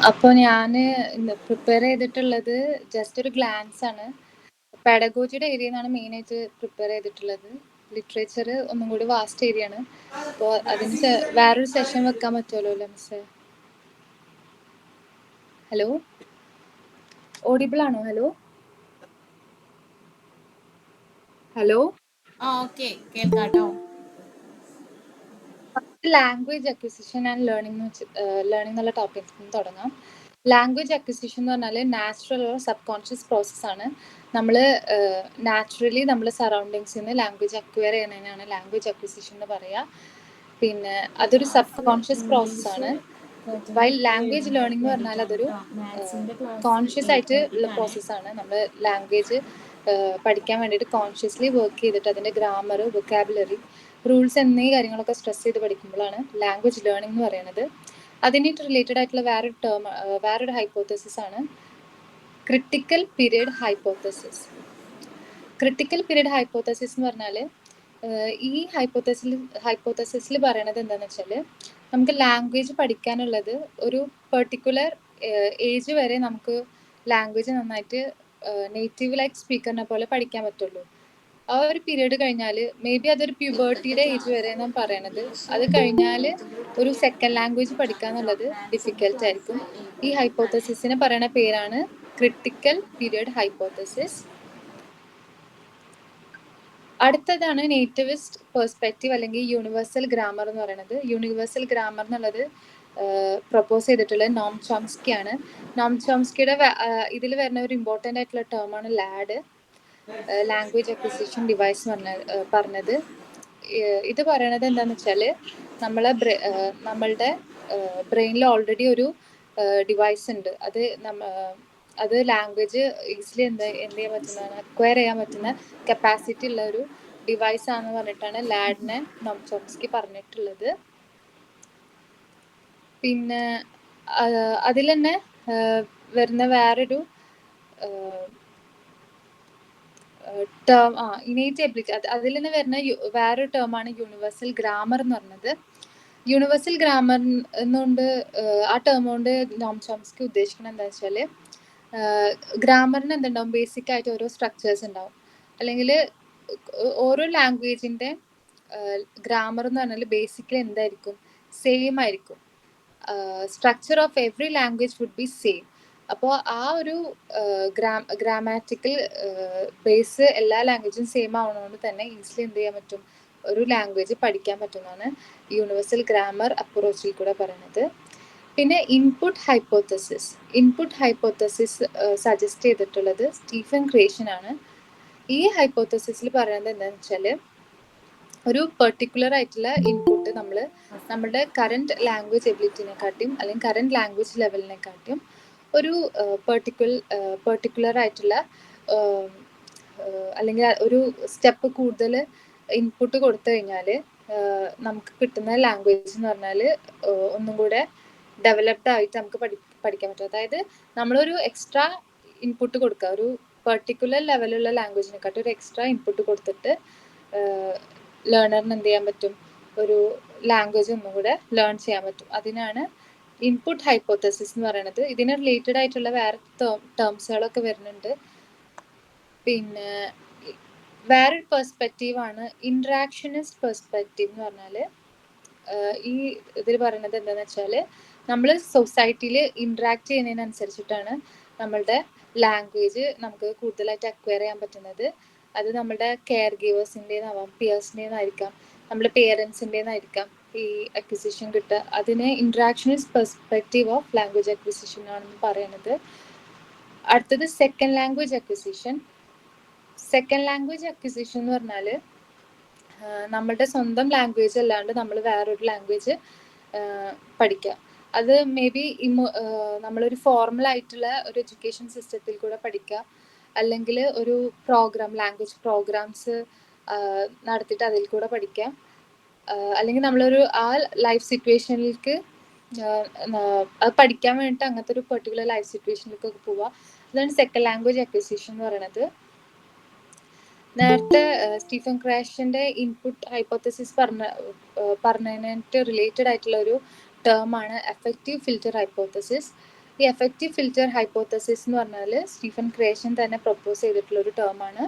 അപ്പോൾ ഞാൻ പ്രിപ്പയർ ചെയ്തിട്ടുള്ളത് ജസ്റ്റ് ഒരു ഗ്ലാൻസ് ആണ്. പെഡഗോജിയുടെ ഏരിയയിൽ നിന്നാണ് മെയിനായിട്ട് പ്രിപ്പയർ ചെയ്തിട്ടുള്ളത്. ലിറ്ററേച്ചർ ഒന്നും കൂടി വാസ്റ്റ് ഏരിയ ആണ്. അപ്പോൾ അതിന് വേറൊരു സെഷൻ വെക്കാൻ പറ്റുമല്ലോ അല്ലേ മിസ്സേ? ഹലോ, ഓഡിബിൾ ആണോ? ഹലോ ഹലോ, ഓക്കെ, കേൾക്കാട്ടോ. ലാംഗ്വേജ് അക്വിസിഷൻ ആൻഡ് ലേണിംഗ് എന്നുള്ള ടോപ്പിക്സിൽ നിന്ന് തുടങ്ങാം. ലാംഗ്വേജ് അക്വിസിഷൻ എന്ന് പറഞ്ഞാൽ നാച്ചുറൽ ഓർ സബ് കോൺഷ്യസ് പ്രോസസ്സാണ്. നമ്മൾ നാച്ചുറലി നമ്മുടെ സറൗണ്ടിങ്സിൽ നിന്ന് ലാംഗ്വേജ് അക്വയർ ചെയ്യുന്നതിനാണ് ലാംഗ്വേജ് അക്വിസിഷൻ എന്ന് പറയുക. പിന്നെ അതൊരു സബ് കോൺഷ്യസ് പ്രോസസ്സാണ്. വൈൽ ലാംഗ്വേജ് ലേണിംഗ് എന്ന് പറഞ്ഞാൽ അതൊരു കോൺഷ്യസ് ആയിട്ട് ഉള്ള പ്രോസസ്സാണ്. നമ്മൾ ലാംഗ്വേജ് പഠിക്കാൻ വേണ്ടിയിട്ട് കോൺഷ്യസ്ലി വർക്ക് ചെയ്തിട്ട് അതിൻ്റെ ഗ്രാമർ, വൊക്കാബുലറി, റൂൾസ് എന്നീ കാര്യങ്ങളൊക്കെ സ്ട്രെസ് ചെയ്ത് പഠിക്കുമ്പോഴാണ് ലാംഗ്വേജ് ലേണിംഗ് എന്ന് പറയുന്നത്. അതിനായിട്ട് റിലേറ്റഡ് ആയിട്ടുള്ള വേറൊരു ഹൈപ്പോത്തസിസ് ആണ് critical period hypothesis. Critical period hypothesis എന്ന് പറഞ്ഞാൽ ഈ ഹൈപ്പോത്തസിസിൽ പറയണത് എന്താണെന്ന് വെച്ചാൽ, നമുക്ക് ലാംഗ്വേജ് പഠിക്കാനുള്ളത് ഒരു പെർട്ടിക്കുലർ ഏജ് വരെ നമുക്ക് ലാംഗ്വേജ് നന്നായിട്ട് നേറ്റീവ് ലൈക്ക് സ്പീക്കറിനെ പോലെ പഠിക്കാൻ പറ്റുള്ളൂ. ആ ഒരു പീരീഡ് കഴിഞ്ഞാൽ മേ ബി അതൊരു പ്യൂബേർട്ടിയുടെ ഏജ് വരെ എന്നാണ് പറയണത്. അത് കഴിഞ്ഞാൽ ഒരു സെക്കൻഡ് ലാംഗ്വേജ് പഠിക്കുക എന്നുള്ളത് ഡിഫിക്കൽട്ട് ആയിരിക്കും. ഈ ഹൈപ്പോത്തസിസിന് പറയുന്ന പേരാണ് ക്രിട്ടിക്കൽ പീരിയഡ് ഹൈപ്പോത്തസിസ്. അടുത്തതാണ് നേറ്റിവിസ്റ്റ് പെർസ്പെക്റ്റീവ് അല്ലെങ്കിൽ യൂണിവേഴ്സൽ ഗ്രാമർ എന്ന് പറയുന്നത്. യൂണിവേഴ്സൽ ഗ്രാമർ എന്നുള്ളത് പ്രൊപ്പോസ് ചെയ്തിട്ടുള്ളത് നോം ചോംസ്കി ആണ്. നോം ചോംസ്കിയുടെ ഇതിൽ വരുന്ന ഒരു ഇമ്പോർട്ടൻ്റ് ആയിട്ടുള്ള ടേമാണ് ലാഡ്, ലാംഗ്വേജ് അക്വിസിഷൻ ഡിവൈസ് എന്ന് പറഞ്ഞത്. ഇത് പറയണത് എന്താണെന്ന് വെച്ചാൽ, നമ്മളുടെ ബ്രെയിനിൽ ഓൾറെഡി ഒരു ഡിവൈസ് ഉണ്ട്. അത് ലാംഗ്വേജ് ഈസിലി എന്ത് ചെയ്യാൻ പറ്റുന്നതാണ്, അക്വയർ ചെയ്യാൻ പറ്റുന്ന കപ്പാസിറ്റി ഉള്ള ഒരു ഡിവൈസ് ആണെന്ന് പറഞ്ഞിട്ടാണ് ലാഡിനെ നോം ചോംസ്കി പറഞ്ഞിട്ടുള്ളത്. പിന്നെ അതിൽ തന്നെ വരുന്ന വേറൊരു ടേം ഇനേറ്റ് എബിലിറ്റി, അതിൽ നിന്ന് വരുന്ന വേറൊരു ടേമാണ് യൂണിവേഴ്സൽ ഗ്രാമർ എന്ന് പറഞ്ഞത്. യൂണിവേഴ്സൽ ഗ്രാമർ എന്നുകൊണ്ട് ആ ടേം കൊണ്ട് നോം ചോംസ്കി ഉദ്ദേശിക്കുന്നത് എന്താ വെച്ചാൽ, ഗ്രാമറിന് എന്തുണ്ടാവും, ബേസിക് ആയിട്ട് ഓരോ സ്ട്രക്ചേഴ്സ് ഉണ്ടാവും. അല്ലെങ്കിൽ ഓരോ ലാംഗ്വേജിൻ്റെ ഗ്രാമർ എന്ന് പറഞ്ഞാൽ ബേസിക്കലി എന്തായിരിക്കും, സെയിം ആയിരിക്കും. Structure of every language would be same. അപ്പോൾ ആ ഒരു ഗ്രാമാറ്റിക്കൽ ബേസ് എല്ലാ ലാംഗ്വേജും സെയിം ആവുന്നതുകൊണ്ട് തന്നെ ഈസിലി എന്ത് ചെയ്യാൻ പറ്റും, ഒരു ലാംഗ്വേജ് പഠിക്കാൻ പറ്റുന്നതാണ് യൂണിവേഴ്സൽ ഗ്രാമർ അപ്രോച്ചിൽ കൂടെ പറയുന്നത്. പിന്നെ ഇൻപുട്ട് ഹൈപ്പോത്തസിസ് സജസ്റ്റ് ചെയ്തിട്ടുള്ളത് സ്റ്റീഫൻ ക്രേഷൻ ആണ്. ഈ ഹൈപ്പോത്തസിസിൽ പറയുന്നത് എന്താണെന്ന് വെച്ചാൽ, ഒരു പെർട്ടിക്കുലർ ആയിട്ടുള്ള ഇൻപുട്ട് നമ്മുടെ കറൻറ്റ് ലാംഗ്വേജ് എബിലിറ്റിനെക്കാട്ടിയും അല്ലെങ്കിൽ കറൻറ്റ് ലാംഗ്വേജ് ലെവലിനെക്കാട്ടിയും ഒരു പെർട്ടിക്കുലർ ആയിട്ടുള്ള അല്ലെങ്കിൽ ഒരു സ്റ്റെപ്പ് കൂടുതൽ ഇൻപുട്ട് കൊടുത്തു കഴിഞ്ഞാൽ നമുക്ക് കിട്ടുന്ന ലാംഗ്വേജ് എന്ന് പറഞ്ഞാൽ ഒന്നും കൂടെ ഡെവലപ്ഡ് ആയിട്ട് നമുക്ക് പഠിക്കാൻ പറ്റും. അതായത് നമ്മളൊരു എക്സ്ട്രാ ഇൻപുട്ട് കൊടുക്കുക, ഒരു പെർട്ടിക്കുലർ ലെവലുള്ള ലാംഗ്വേജിനെക്കാട്ടി ഒരു എക്സ്ട്രാ ഇൻപുട്ട് കൊടുത്തിട്ട് ലേണറിന് എന്ത് ചെയ്യാൻ പറ്റും, ഒരു ലാംഗ്വേജ് ഒന്നും കൂടെ ലേൺ ചെയ്യാൻ പറ്റും. അതിനാണ് ഇൻപുട്ട് ഹൈപ്പോത്തസിസ് എന്ന് പറയുന്നത്. ഇതിന് റിലേറ്റഡ് ആയിട്ടുള്ള വേറെ ടേംസുകളൊക്കെ വരുന്നുണ്ട്. പിന്നെ വേറൊരു പെർസ്പെക്റ്റീവാണ് ഇൻട്രാക്ഷനിസ്റ്റ് പെർസ്പെക്റ്റീവ് എന്ന് പറഞ്ഞാൽ. ഈ ഇതിൽ പറയുന്നത് എന്താണെന്ന് വെച്ചാൽ, നമ്മൾ സൊസൈറ്റിയിൽ ഇൻട്രാക്ട് ചെയ്യുന്നതിനനുസരിച്ചിട്ടാണ് നമ്മളുടെ ലാംഗ്വേജ് നമുക്ക് കൂടുതലായിട്ട് അക്വയർ ചെയ്യാൻ പറ്റുന്നത്. അത് നമ്മുടെ കെയർ ഗീവേഴ്സിൻ്റെന്നാവാം, പിയേഴ്സിൻ്റെന്നായിരിക്കാം, നമ്മുടെ പേരൻസിൻ്റെന്നായിരിക്കാം ഈ അക്വിസിഷൻ കിട്ടുക. അതിനെ interactionist perspective of language acquisition ആണെന്ന് പറയുന്നത്. അടുത്തത് second language acquisition. Second language acquisition എന്ന് പറഞ്ഞാൽ, നമ്മളുടെ സ്വന്തം ലാംഗ്വേജ് അല്ലാണ്ട് നമ്മൾ വേറൊരു ലാംഗ്വേജ് പഠിക്കുക. അത് മേ ബി നമ്മളൊരു ഫോർമൽ ആയിട്ടുള്ള ഒരു എഡ്യൂക്കേഷൻ സിസ്റ്റത്തിൽ കൂടെ പഠിക്കുക, അല്ലെങ്കിൽ ഒരു ലാംഗ്വേജ് പ്രോഗ്രാംസ് നടത്തിയിട്ട് അതിൽ കൂടെ പഠിക്കാം, അല്ലെങ്കിൽ നമ്മളൊരു ആ ലൈഫ് സിറ്റുവേഷനിലേക്ക് അത് പഠിക്കാൻ വേണ്ടിയിട്ട് അങ്ങനത്തെ ഒരു പെർട്ടിക്കുലർ ലൈഫ് സിറ്റുവേഷനിലേക്കൊക്കെ പോവുക. അതാണ് സെക്കൻഡ് ലാംഗ്വേജ് അക്വിസിഷൻ എന്ന് പറയുന്നത്. നേരത്തെ സ്റ്റീഫൻ ക്രാഷിൻ്റെ ഇൻപുട്ട് ഹൈപ്പോത്തസിസ് പറഞ്ഞതിനായിട്ട് റിലേറ്റഡ് ആയിട്ടുള്ള ഒരു ടേമാണ് എഫക്റ്റീവ് ഫിൽറ്റർ ഹൈപ്പോത്തസിസ്. ഈ എഫക്റ്റീവ് ഫിൽറ്റർ ഹൈപ്പോത്തസിസ് എന്ന് പറഞ്ഞാൽ സ്റ്റീഫൻ ക്രേഷൻ തന്നെ പ്രൊപ്പോസ് ചെയ്തിട്ടുള്ള ഒരു ടേമാണ്.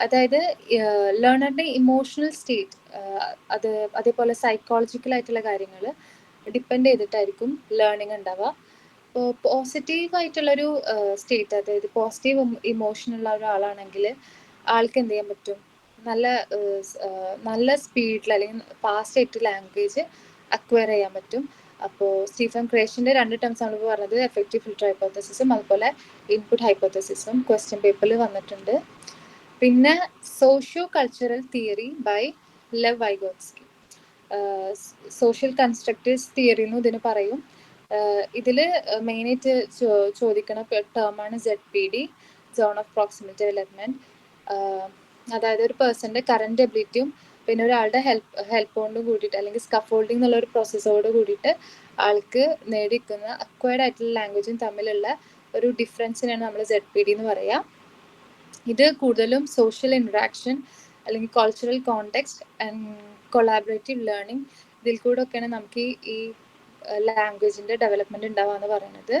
അതായത് ലേണറുടെ ഇമോഷണൽ സ്റ്റേറ്റ്, അതേപോലെ സൈക്കോളജിക്കൽ ആയിട്ടുള്ള കാര്യങ്ങൾ ഡിപ്പെൻഡ് ചെയ്തിട്ടായിരിക്കും ലേണിംഗ് ഉണ്ടാവുക. ഇപ്പോൾ പോസിറ്റീവ് ആയിട്ടുള്ളൊരു സ്റ്റേറ്റ്, അതായത് പോസിറ്റീവ് ഇമോഷനുള്ള ഒരാളാണെങ്കിൽ ആൾക്ക് എന്ത് ചെയ്യാൻ പറ്റും, നല്ല സ്പീഡിൽ അല്ലെങ്കിൽ ഫാസ്റ്റ് ആയിട്ട് ലാംഗ്വേജ് അക്വയർ ചെയ്യാൻ പറ്റും. അപ്പോൾ സ്റ്റീഫൻ ക്രേഷൻ്റെ 2 ടേംസ് ആണ് ഇപ്പോൾ പറഞ്ഞത്, എഫക്റ്റീവ് ഫിൽറ്റർ ഹൈപ്പോത്തസിസും അതുപോലെ ഇൻപുട്ട് ഹൈപ്പോത്തസിസും ക്വസ്റ്റ്യൻ പേപ്പറിൽ വന്നിട്ടുണ്ട്. പിന്നെ socio cultural theory by Lev Vygotsky, social constructives theory എന്നും ഇതിന് പറയും. ഇതിൽ മെയിനായിട്ട് ചോദിക്കുന്ന ടേമാണ് ZPD, zone of proximal development. അതായത് ഒരു പേഴ്സൻ്റെ കറൻറ്റ് എബിലിറ്റിയും പിന്നെ ഒരാളുടെ ഹെൽപ്പ് കൊണ്ട് കൂടിയിട്ട് അല്ലെങ്കിൽ സ്കഫോൾഡിംഗ് എന്നുള്ള ഒരു പ്രോസസ്സോട് കൂടിയിട്ട് ആൾക്ക് നേടിയിരിക്കുന്ന അക്വയർഡ് ആയിട്ടുള്ള ലാംഗ്വേജും തമ്മിലുള്ള ഒരു ഡിഫറൻസിനാണ് നമ്മൾ ZPD എന്ന് പറയുക. ഇത് കൂടുതലും സോഷ്യൽ ഇൻട്രാക്ഷൻ അല്ലെങ്കിൽ cultural context and collaborative learning, ഇതിൽ കൂടെ ഒക്കെയാണ് നമുക്ക് ഈ ലാംഗ്വേജിൻ്റെ ഡെവലപ്മെൻറ്റ് ഉണ്ടാവുക പറയുന്നത്.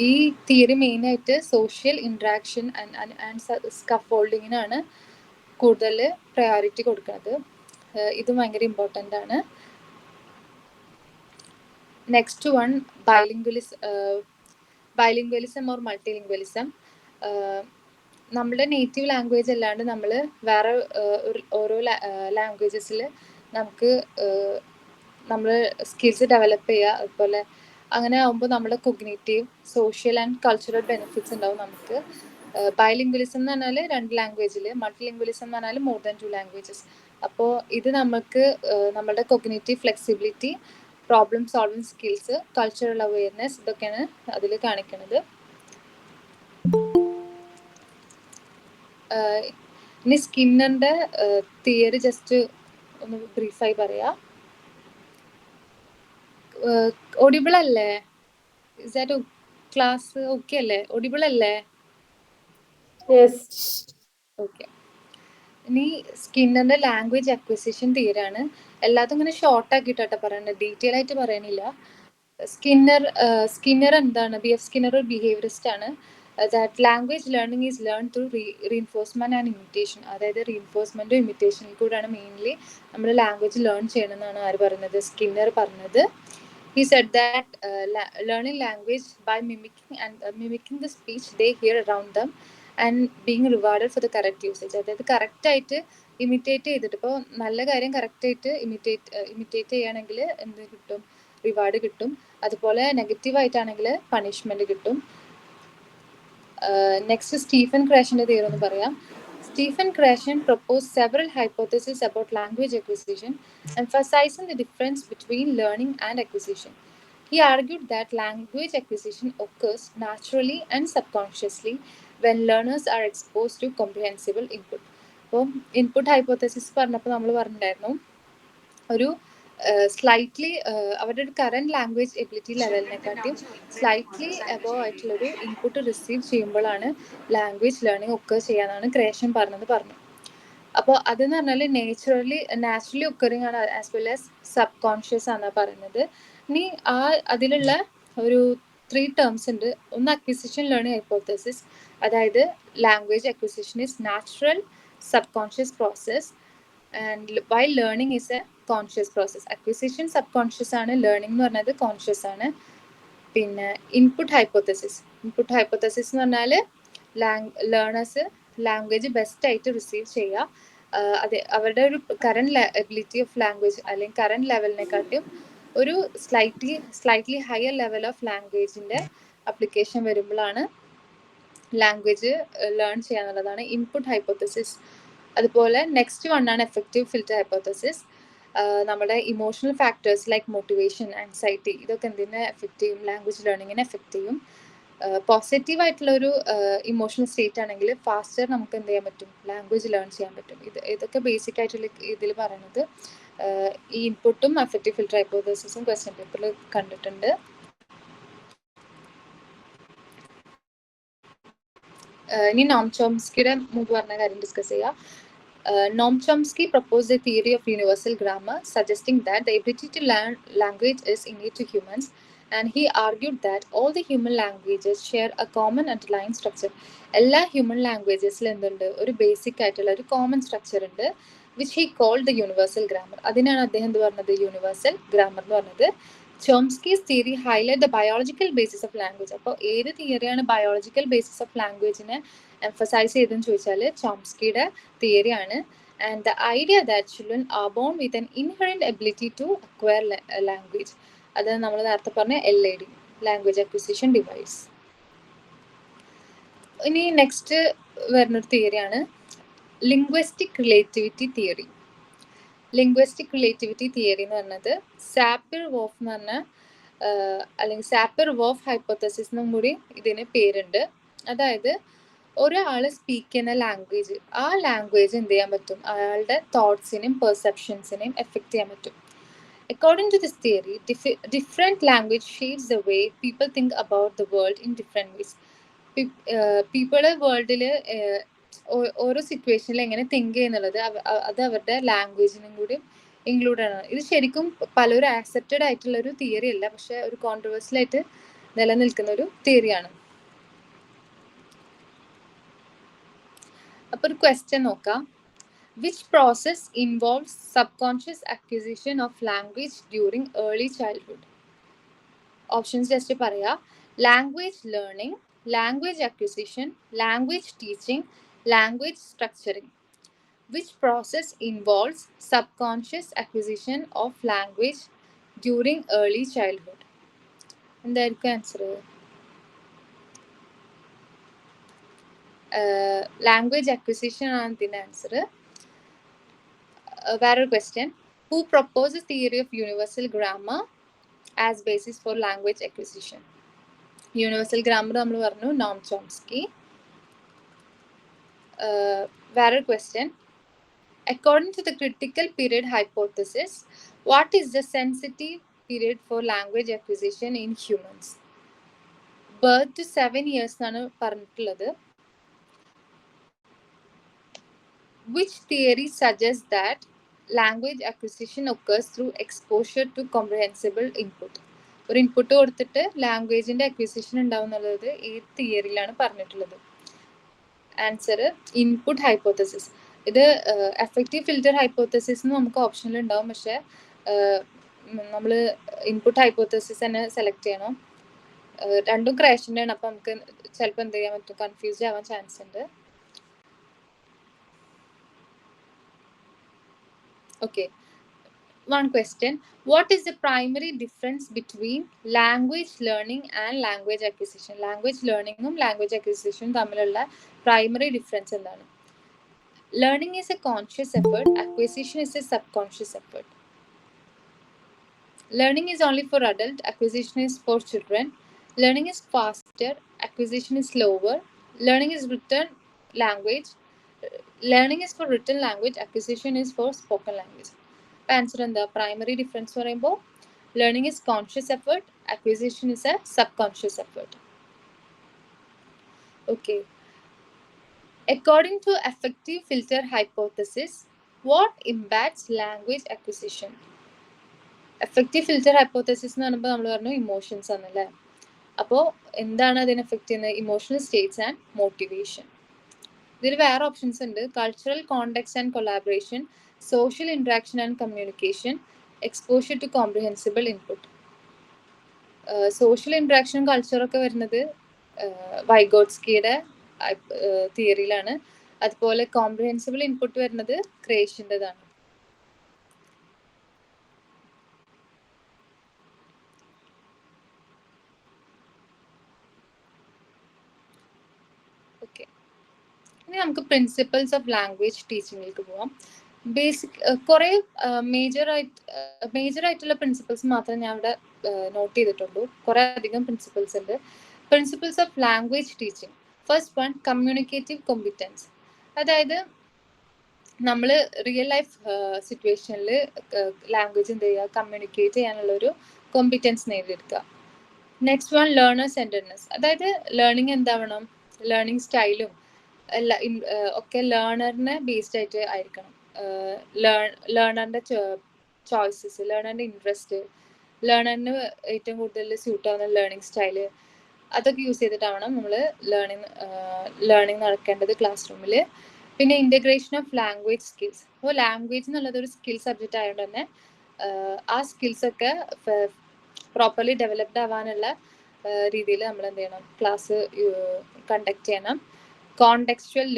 ഈ തിയറി മെയിനായിട്ട് സോഷ്യൽ ഇൻട്രാക്ഷൻ ആൻഡ് സ്കഫോൾഡിങ്ങിനാണ് കൂടുതൽ പ്രയോറിറ്റി കൊടുക്കുന്നത്. ഇത് ഭയങ്കര ഇമ്പോർട്ടൻ്റ് ആണ്. Next one bilingualism or multilingualism. നമ്മുടെ നേറ്റീവ് ലാംഗ്വേജ് അല്ലാണ്ട് നമ്മൾ വേറെ ഓരോ ലാംഗ്വേജസിൽ നമ്മൾ സ്കിൽസ് ഡെവലപ്പ് ചെയ്യുക. അതുപോലെ അങ്ങനെ ആകുമ്പോൾ നമ്മുടെ cognitive, social and cultural benefits ഉണ്ടാവും നമുക്ക്. ബൈലിംഗ്വലിസം എന്ന് പറഞ്ഞാൽ 2 ലാംഗ്വേജിൽ, മൾട്ടിലിംഗ്വലിസം എന്ന് പറഞ്ഞാൽ മോർ ദാൻ 2 ലാംഗ്വേജസ്. അപ്പോൾ ഇത് നമുക്ക് നമ്മുടെ cognitive flexibility, problem solving skills, cultural awareness, ഇതൊക്കെയാണ് അതിൽ കാണിക്കുന്നത്. ഇനി സ്കിന്നറിൻ്റെ തിയറി ജസ്റ്റ് ഒന്ന് ബ്രീഫായി പറയാം. ഓഡിബിൾ അല്ലേ? ഇസ് ദാറ്റ് ക്ലാസ് ഓക്കെ അല്ലേ? ഓഡിബിൾ അല്ലേ? ഓക്കെ. ഇനി സ്കിന്നറിൻ്റെ ലാംഗ്വേജ് അക്വിസിഷൻ തിയറാണ്. എല്ലാതും ഇങ്ങനെ ഷോർട്ട് ആക്കിയിട്ടാണ് പറയുന്നത്, ഡീറ്റെയിൽ ആയിട്ട് പറയണില്ല. സ്കിന്നർ എന്താണ്? BF സ്കിന്നർ ഒരു ബിഹേവിയറിസ്റ്റ് ആണ്. That language learning is learn through reinforcement and imitation. അതായത് റീഇൻഫോഴ്സ്മെന്റും ഇമിറ്റേഷനിൽ കൂടെയാണ് മെയിൻലി നമ്മൾ ലാംഗ്വേജ് ലേൺ ചെയ്യണമെന്നാണ് ആര് പറയുന്നത്? സ്കിന്നർ പറഞ്ഞത്. He said that learning language by mimicking the speech they hear around them and being rewarded for the correct usage. അതായത് കറക്റ്റായിട്ട് imitate ചെയ്തിട്ട്, ഇപ്പോൾ നല്ല കാര്യം കറക്റ്റായിട്ട് ഇമിറ്റേറ്റ് ചെയ്യുകയാണെങ്കിൽ എന്ത് കിട്ടും? റിവാർഡ് കിട്ടും. അതുപോലെ നെഗറ്റീവായിട്ടാണെങ്കിൽ പണിഷ്മെൻറ്റ് കിട്ടും. നെക്സ്റ്റ് സ്റ്റീഫൻ ക്രേഷൻ്റെ തിയറി എന്ന് പറയാം. Stephen Krashen proposed several hypotheses about language acquisition, emphasizing the difference between learning and acquisition. He argued that language acquisition occurs naturally and subconsciously when learners are exposed to comprehensible input. അപ്പോൾ input hypothesis പറഞ്ഞപ്പോൾ നമ്മൾ പറഞ്ഞിട്ടുണ്ടായിരുന്നു, ഒരു slightly അവരുടെ ഒരു current language ability ലെവലിനെക്കാട്ടിയും slightly above ആയിട്ടുള്ളൊരു input receive ചെയ്യുമ്പോഴാണ് ലാംഗ്വേജ് ലേണിംഗ് ഒക്കെ ചെയ്യാനാണ് ക്രേഷൻ പറഞ്ഞു. അപ്പോൾ അതെന്ന് പറഞ്ഞാൽ നാച്ചുറലി ഒക്കറിങ് ആണ്, as well as subconscious ആണ് പറയുന്നത്. ഇനി അതിലുള്ള ഒരു 3 ടേംസ് ഉണ്ട്. ഒന്ന് അക്വിസിഷൻ ലേണിംഗ് ഹൈപ്പോത്തസിസ്, അതായത് language acquisition is natural subconscious process and while learning is a conscious process. Acquisition subconscious ആണ്, ലേണിംഗ് എന്ന് പറഞ്ഞത് കോൺഷ്യസ് ആണ്. പിന്നെ ഇൻപുട്ട് ഹൈപ്പോത്തസിസ് എന്ന് പറഞ്ഞാൽ ലേണേഴ്സ് ലാംഗ്വേജ് ബെസ്റ്റ് ആയിട്ട് റിസീവ് ചെയ്യുക. അതെ, അവരുടെ ഒരു കറൻറ്റ് എബിലിറ്റി ഓഫ് ലാംഗ്വേജ് അല്ലെങ്കിൽ കറൻറ്റ് ലെവലിനെക്കാട്ടും ഒരു സ്ലൈറ്റ്ലി ഹയർ ലെവൽ ഓഫ് ലാംഗ്വേജിൻ്റെ അപ്ലിക്കേഷൻ വരുമ്പോഴാണ് ലാംഗ്വേജ് ലേൺ ചെയ്യാന്നുള്ളതാണ് ഇൻപുട്ട് ഹൈപ്പോത്തസിസ്. അതുപോലെ നെക്സ്റ്റ് വണ്ണാണ് എഫക്റ്റീവ് ഫിൽറ്റർ ഹൈപ്പോത്തസിസ്. നമ്മുടെ emotional factors like motivation, anxiety, ഇതൊക്കെ എന്തിനെ എഫക്റ്റ് ചെയ്യും? ലാംഗ്വേജ് ലേണിങ്ങിനെ എഫക്റ്റ് ചെയ്യും. പോസിറ്റീവ് ആയിട്ടുള്ള ഒരു ഇമോഷണൽ സ്റ്റേറ്റ് ആണെങ്കിൽ ഫാസ്റ്റർ നമുക്ക് എന്ത് ചെയ്യാൻ പറ്റും? ലാംഗ്വേജ് ലേൺ ചെയ്യാൻ പറ്റും. ഇതൊക്കെ ബേസിക് ആയിട്ടുള്ള ഇതിൽ പറയുന്നത്. ഈ ഇൻപുട്ടും എഫക്റ്റീവ് ഫിൽറ്റർ ഹൈപ്പോത്തസിസും ക്വസ്റ്റ്യൻ പേപ്പറിൽ കണ്ടിട്ടുണ്ട്. ഇനി നോം ചോംസ്കിയുടെ മുമ്പ് പറഞ്ഞ കാര്യം ഡിസ്കസ് ചെയ്യാം. Noam Chomsky proposed a theory of universal grammar, suggesting that the ability to learn language is innate to humans. and he argued that all the human languages share a common underlying structure. എല്ലാ human ലാംഗ്വേജസിൽ എന്തുണ്ട്, ഒരു basic ആയിട്ടുള്ള ഒരു common structure ഉണ്ട്, which he called the universal grammar. അതിനാണ് അദ്ദേഹം എന്ത് പറഞ്ഞത്, യൂണിവേഴ്സൽ ഗ്രാമർ എന്ന് പറഞ്ഞത്. Chomsky's theory highlight the biological basis of language. അപ്പോൾ ഏത് തിയറിയാണ് ബയോളജിക്കൽ ബേസിസ് ഓഫ് ലാംഗ്വേജിനെ എംഫസൈസ് ചെയ്തെന്ന് ചോദിച്ചാൽ ചോംസ്കിയുടെ തിയറിയാണ്. And the idea that children are born with an inherent ability to acquire language. അത് നമ്മൾ നേരത്തെ പറഞ്ഞ LAD, ലാംഗ്വേജ് അക്വിസിഷൻ ഡിവൈസ്. ഇനി നെക്സ്റ്റ് വരുന്നൊരു തിയറിയാണ് linguistic relativity theory. Linguistic relativity theory എന്ന് പറഞ്ഞത് സാപ്പിർ-വോഫ് എന്ന് പറഞ്ഞ അല്ലെങ്കിൽ സാപ്പിർ-വോഫ് ഹൈപ്പോത്തസിസ് എന്നും കൂടി ഇതിന് പേരുണ്ട്. അതായത് ഒരാൾ സ്പീക്ക് ചെയ്യുന്ന ലാംഗ്വേജ്, ആ ലാംഗ്വേജ് എന്ത് ചെയ്യാൻ പറ്റും, അയാളുടെ തോട്ട്സിനെയും പെർസെപ്ഷൻസിനെയും എഫക്റ്റ് ചെയ്യാൻ പറ്റും. According to this theory, different language shapes the way people think about the world in different ways. People വേൾഡിൽ ഓരോ സിറ്റുവേഷനിൽ എങ്ങനെ തിങ്ക് ചെയ്യുന്നുള്ളത് അത് അവരുടെ ലാംഗ്വേജിനും കൂടി ഇൻക്ലൂഡ് ആണ്. ഇത് ശരിക്കും പലരും ആക്സെപ്റ്റഡ് ആയിട്ടുള്ള ഒരു തിയറി അല്ല, പക്ഷെ ഒരു കോൺട്രവേഴ്സ്യൽ ആയിട്ട് നിലനിൽക്കുന്ന ഒരു തിയറിയാണ്. അപ്പോൾ ഒരു ക്വസ്റ്റ്യൻ നോക്കാം. Which process involves subconscious acquisition of language during early childhood? Options just പറയാ. Language learning, language acquisition, language teaching, language structuring. Which process involves subconscious acquisition of language during early childhood? എന്തായിരിക്കും answer? Language acquisition ആണ് ഇതിൻ്റെ answer. വേറൊരു question. Who proposed the theory of universal grammar as basis for language acquisition? Universal grammar നമ്മൾ പറഞ്ഞു Noam Chomsky. വേറൊരു question. According to the critical period hypothesis, what is the sensitive period for language acquisition in humans? Birth to 7 years എന്നാണ് പറഞ്ഞിട്ടുള്ളത്. Which theory suggests that language acquisition occurs through exposure to comprehensible input? ഒരു input കൊടുത്തിട്ട് ലാംഗ്വേജിന്റെ acquisition ഉണ്ടാവും എന്നുള്ളത് ഏത് തിയറിയിലാണ് പറഞ്ഞിട്ടുള്ളത്? Answer input hypothesis. ഇത് effective filter hypothesis നമുക്ക് ഓപ്ഷനിൽ ഉണ്ടാവും, പക്ഷെ നമ്മൾ ഇൻപുട്ട് ഹൈപ്പോത്തസിസ് തന്നെ സെലക്ട് ചെയ്യണം. രണ്ടും ക്രാഷിൻ്റെ ആണ്, അപ്പം നമുക്ക് ചിലപ്പോൾ എന്ത് ചെയ്യാൻ പറ്റും, കൺഫ്യൂസ്ഡ് ആവാൻ ചാൻസ് ഉണ്ട്. Okay, one question. What is the primary difference between language learning and language acquisition? Language learning ഉം language acquisition തമ്മിലുള്ള primary difference എന്താണ്? Learning is a conscious effort. Acquisition is a subconscious effort. Learning is only for adult. Acquisition is for children. Learning is faster. Acquisition is slower. Learning is written language. Learning is for written language. Acquisition is for spoken language. Answer in the primary difference പറയുമ്പോൾ learning is conscious effort, acquisition is a subconscious effort. Okay. According to affective filter hypothesis, what impacts language acquisition? Affective filter hypothesis എന്ന് പറയുമ്പോൾ നമ്മൾ പറഞ്ഞു emotions ആണല്ലേ. അപ്പോൾ എന്താണ് അതിനെ affect ചെയ്യുന്നത്? Emotional states and motivation. ഇതിൽ വേറെ ഓപ്ഷൻസ് ഉണ്ട്. Cultural context and collaboration, social interaction and communication, exposure to comprehensible input. Social ഇൻട്രാക്ഷനും കൾച്ചറൊക്കെ വരുന്നത് വൈഗോട്സ്കിയുടെ തിയറിയിലാണ്. അതുപോലെ കോംപ്രിഹെൻസിബിൾ ഇൻപുട്ട് വരുന്നത് ക്രിയേഷൻ്റെതാണ്. ഓക്കെ, ഇനി നമുക്ക് പ്രിൻസിപ്പിൾസ് ഓഫ് ലാംഗ്വേജ് ടീച്ചിങ്ങിലേക്ക് പോവാം. ബേസിക് കുറേ മേജർ ആയിട്ടുള്ള പ്രിൻസിപ്പിൾസ് മാത്രമേ ഞാൻ ഇവിടെ നോട്ട് ചെയ്തിട്ടുള്ളൂ. കുറേ അധികം പ്രിൻസിപ്പിൾസ് ഉണ്ട്. Principles of language teaching. First one, communicative competence. അതായത് നമ്മൾ റിയൽ ലൈഫ് സിറ്റുവേഷനിൽ ലാംഗ്വേജ് എന്ത് ചെയ്യുക, കമ്മ്യൂണിക്കേറ്റ് ചെയ്യാനുള്ളൊരു കോമ്പിറ്റൻസ് നേടിയെടുക്കുക. Next one, learner centeredness. അതായത് ലേണിംഗ് എന്താവണം, ലേണിംഗ് സ്റ്റൈലും ഒക്കെ ലേണറിനെ ബേസ്ഡ് ആയിട്ട് ആയിരിക്കണം. ലേണറിൻ്റെ ചോയ്സസ്, ലേണറിൻ്റെ ഇൻട്രസ്റ്റ്, ലേണറിന് ഏറ്റവും കൂടുതൽ സ്യൂട്ട് ആവുന്ന ലേണിംഗ് സ്റ്റൈല് അതൊക്കെ യൂസ് ചെയ്തിട്ടാവണം നമ്മൾ ലേണിംഗ് നടക്കേണ്ടത് ക്ലാസ് റൂമിൽ. പിന്നെ ഇൻ്റഗ്രേഷൻ ഓഫ് ലാംഗ്വേജ് സ്കിൽസ്. അപ്പോൾ ലാംഗ്വേജ് എന്നുള്ളത് ഒരു സ്കിൽ സബ്ജക്റ്റ് ആയതുകൊണ്ട് തന്നെ ആ സ്കിൽസൊക്കെ പ്രോപ്പർലി ഡെവലപ്ഡ് ആവാനുള്ള രീതിയിൽ നമ്മൾ എന്ത് ചെയ്യണം, ക്ലാസ് കണ്ടക്ട് ചെയ്യണം. കോണ്ടെക്സ്ച്വൽ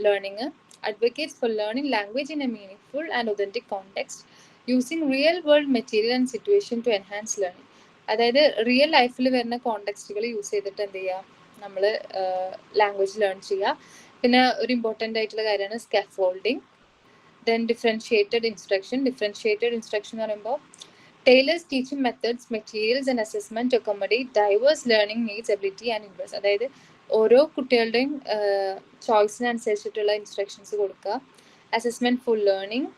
learning advocates for learning language in a meaningful and authentic context using real world material and situation to enhance learning. അതായത് റിയൽ ലൈഫിൽ വരുന്ന കോണ്ടെക്സ്റ്റുകൾ യൂസ് ചെയ്തിട്ട് എന്ത് ചെയ്യുക, നമ്മൾ ലാംഗ്വേജ് ലേൺ ചെയ്യുക. പിന്നെ ഒരു ഇമ്പോർട്ടൻ്റ് ആയിട്ടുള്ള കാര്യമാണ് scaffolding. Then differentiated instruction. Differentiated instruction എന്ന് പറയുമ്പോൾ tailors teaching methods, materials and assessment to accommodate diverse learning needs, ability and interests. അതായത് ഓരോ കുട്ടികളുടെയും ചോയ്സിനനുസരിച്ചിട്ടുള്ള ഇൻസ്ട്രക്ഷൻസ് കൊടുക്കുക. Assessment for learning,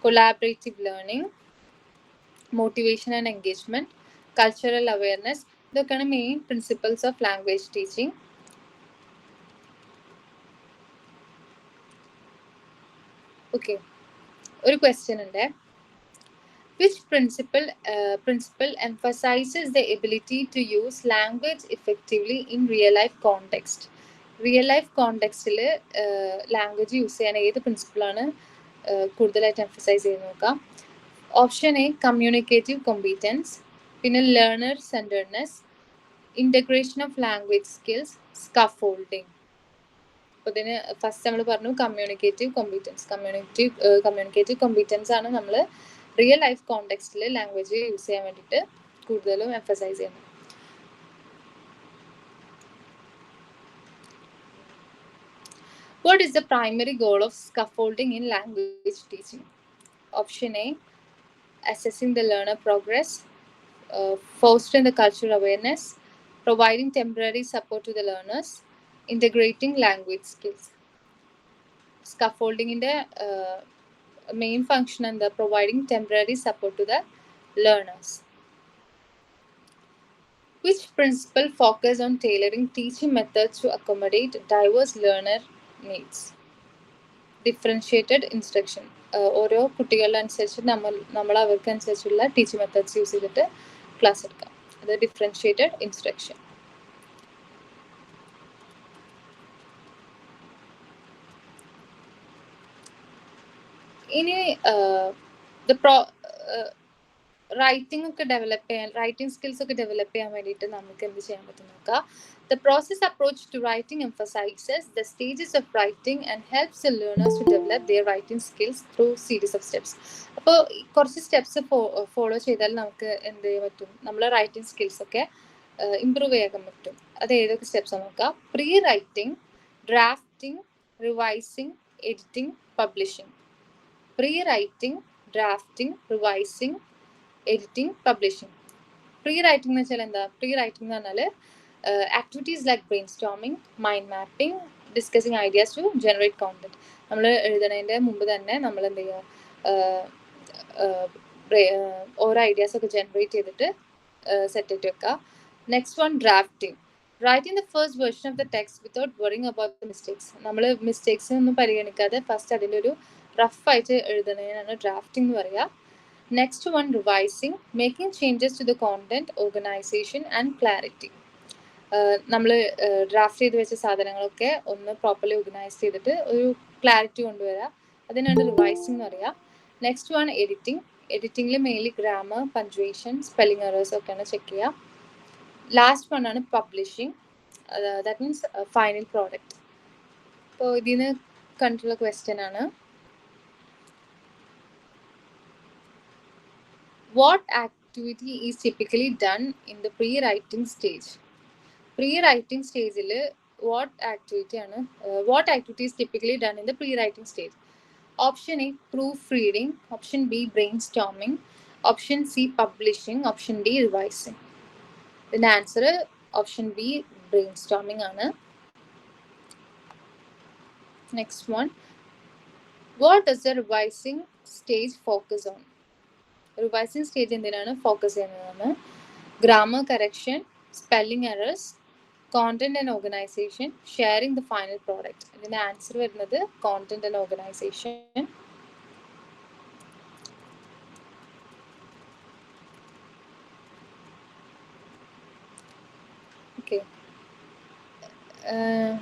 collaborative learning, motivation and engagement, cultural awareness, ഇതൊക്കെയാണ് main principles of language teaching. Okay, ഒരു question ഉണ്ട്. Which principle emphasizes the ability to use language effectively in real life context? Real life കോണ്ടെക്സ്റ്റിൽ language use ചെയ്യാൻ ഏത് പ്രിൻസിപ്പിളാണ് കൂടുതലായിട്ട് emphasize ചെയ്ത് നോക്കാം. ഓപ്ഷൻ എ കമ്മ്യൂണിക്കേറ്റീവ് കോമ്പീറ്റൻസ്, പിന്നെ learner centeredness, integration of language skills, scaffolding. അപ്പോൾ ഇതിന് ഫസ്റ്റ് നമ്മൾ പറഞ്ഞു കമ്മ്യൂണിക്കേറ്റീവ് കോമ്പീറ്റൻസ്. കമ്മ്യൂണിക്കേറ്റീവ് കോമ്പീറ്റൻസ് ആണ് നമ്മൾ റിയൽ ലൈഫ് കോണ്ടെക്സ്റ്റിൽ ലാംഗ്വേജ് യൂസ് ചെയ്യാൻ വേണ്ടിയിട്ട് കൂടുതലും എംഫസൈസ് ചെയ്യുന്നത്. What is the primary goal of scaffolding in language teaching? Option A, assessing the learner progress, fostering the cultural awareness, providing temporary support to the learners, integrating language skills. Scaffolding in the main function and the providing temporary support to the learners. Which principle focus on tailoring teaching methods to accommodate diverse learner needs? Differentiated instruction. ഓരോ കുട്ടികളനുസരിച്ച് നമ്മൾ അവർക്കനുസരിച്ചുള്ള teaching methods use ചെയ്തിട്ട് class എടുക്കാം. അത് differentiated instruction. ഇനി writing ഒക്കെ develop ചെയ്യാൻ, writing skills ഒക്കെ develop ചെയ്യാൻ വേണ്ടിയിട്ട് നമുക്ക് എന്ത് ചെയ്യാൻ പറ്റും നോക്കാം. The process approach to writing emphasizes the stages of writing and helps the learners to develop their writing skills through series of steps. അപ്പോൾ കുറച്ച് സ്റ്റെപ്സ് ഫോളോ ചെയ്താൽ നമുക്ക് എന്ത് ചെയ്യാൻ പറ്റും, നമ്മളെ റൈറ്റിംഗ് സ്കിൽസ് ഒക്കെ ഇമ്പ്രൂവ് ചെയ്യാൻ പറ്റും. അത് ഏതൊക്കെ സ്റ്റെപ്സ് നോക്കാം. Pre writing, drafting, revising, editing, publishing. Pre writing, drafting, revising, editing, publishing. Pre writing എന്ന് വെച്ചാൽ എന്താ? പ്രീ റൈറ്റിംഗ് എന്ന് പറഞ്ഞാൽ activities like brainstorming, mind mapping, discussing ideas to generate content. നമ്മൾ എഴുതണതിൻ്റെ മുമ്പ് തന്നെ നമ്മൾ എന്ത് ചെയ്യുക, ഓരോ ഐഡിയാസ് ഒക്കെ ജനറേറ്റ് ചെയ്തിട്ട് സെറ്റ് ആയിട്ട് വെക്കുക. Next one drafting. Writing the first version of the text without worrying about the mistakes. നമ്മൾ മിസ്റ്റേക്സ് ഒന്നും പരിഗണിക്കാതെ ഫസ്റ്റ് അതിൻ്റെ ഒരു റഫായിട്ട് എഴുതുന്നതിനാണ് ഡ്രാഫ്റ്റിംഗ് എന്ന് പറയുക. Next one revising, making changes to the content, organisation and clarity. നമ്മൾ ഡ്രാഫ്റ്റ് ചെയ്ത് വെച്ച സാധനങ്ങളൊക്കെ ഒന്ന് പ്രോപ്പർലി ഓർഗനൈസ് ചെയ്തിട്ട് ഒരു ക്ലാരിറ്റി കൊണ്ടുവരിക, അതിനാണ് റിവൈസിംഗ് എന്ന് പറയുക. Next one editing. എഡിറ്റിംഗിൽ mainly grammar, punctuation, spelling errors ഒക്കെയാണ് ചെക്ക് ചെയ്യുക. ലാസ്റ്റ് വൺ ആണ് publishing. That means final product. അപ്പോൾ ഇതിന് കണ്ടിട്ടുള്ള ക്വസ്റ്റ്യൻ ആണ്, what activity is typically done in the pre writing stage? Pre writing സ്റ്റേജിൽ what activity is typically done in the pre writing stage? Option A proofreading, option B brainstorming, option C publishing, option D revising. ഇതിൻ്റെ answer option B brain storming ആണ്. Next one, what does the revising stage focus on? Revising stage എന്തിനാണ് focus ചെയ്യുന്നതാണ്? Grammar correction, spelling errors, content and organization, sharing the final product. ഇതിന്റെ answer വരുന്നത് content and organization. Okay.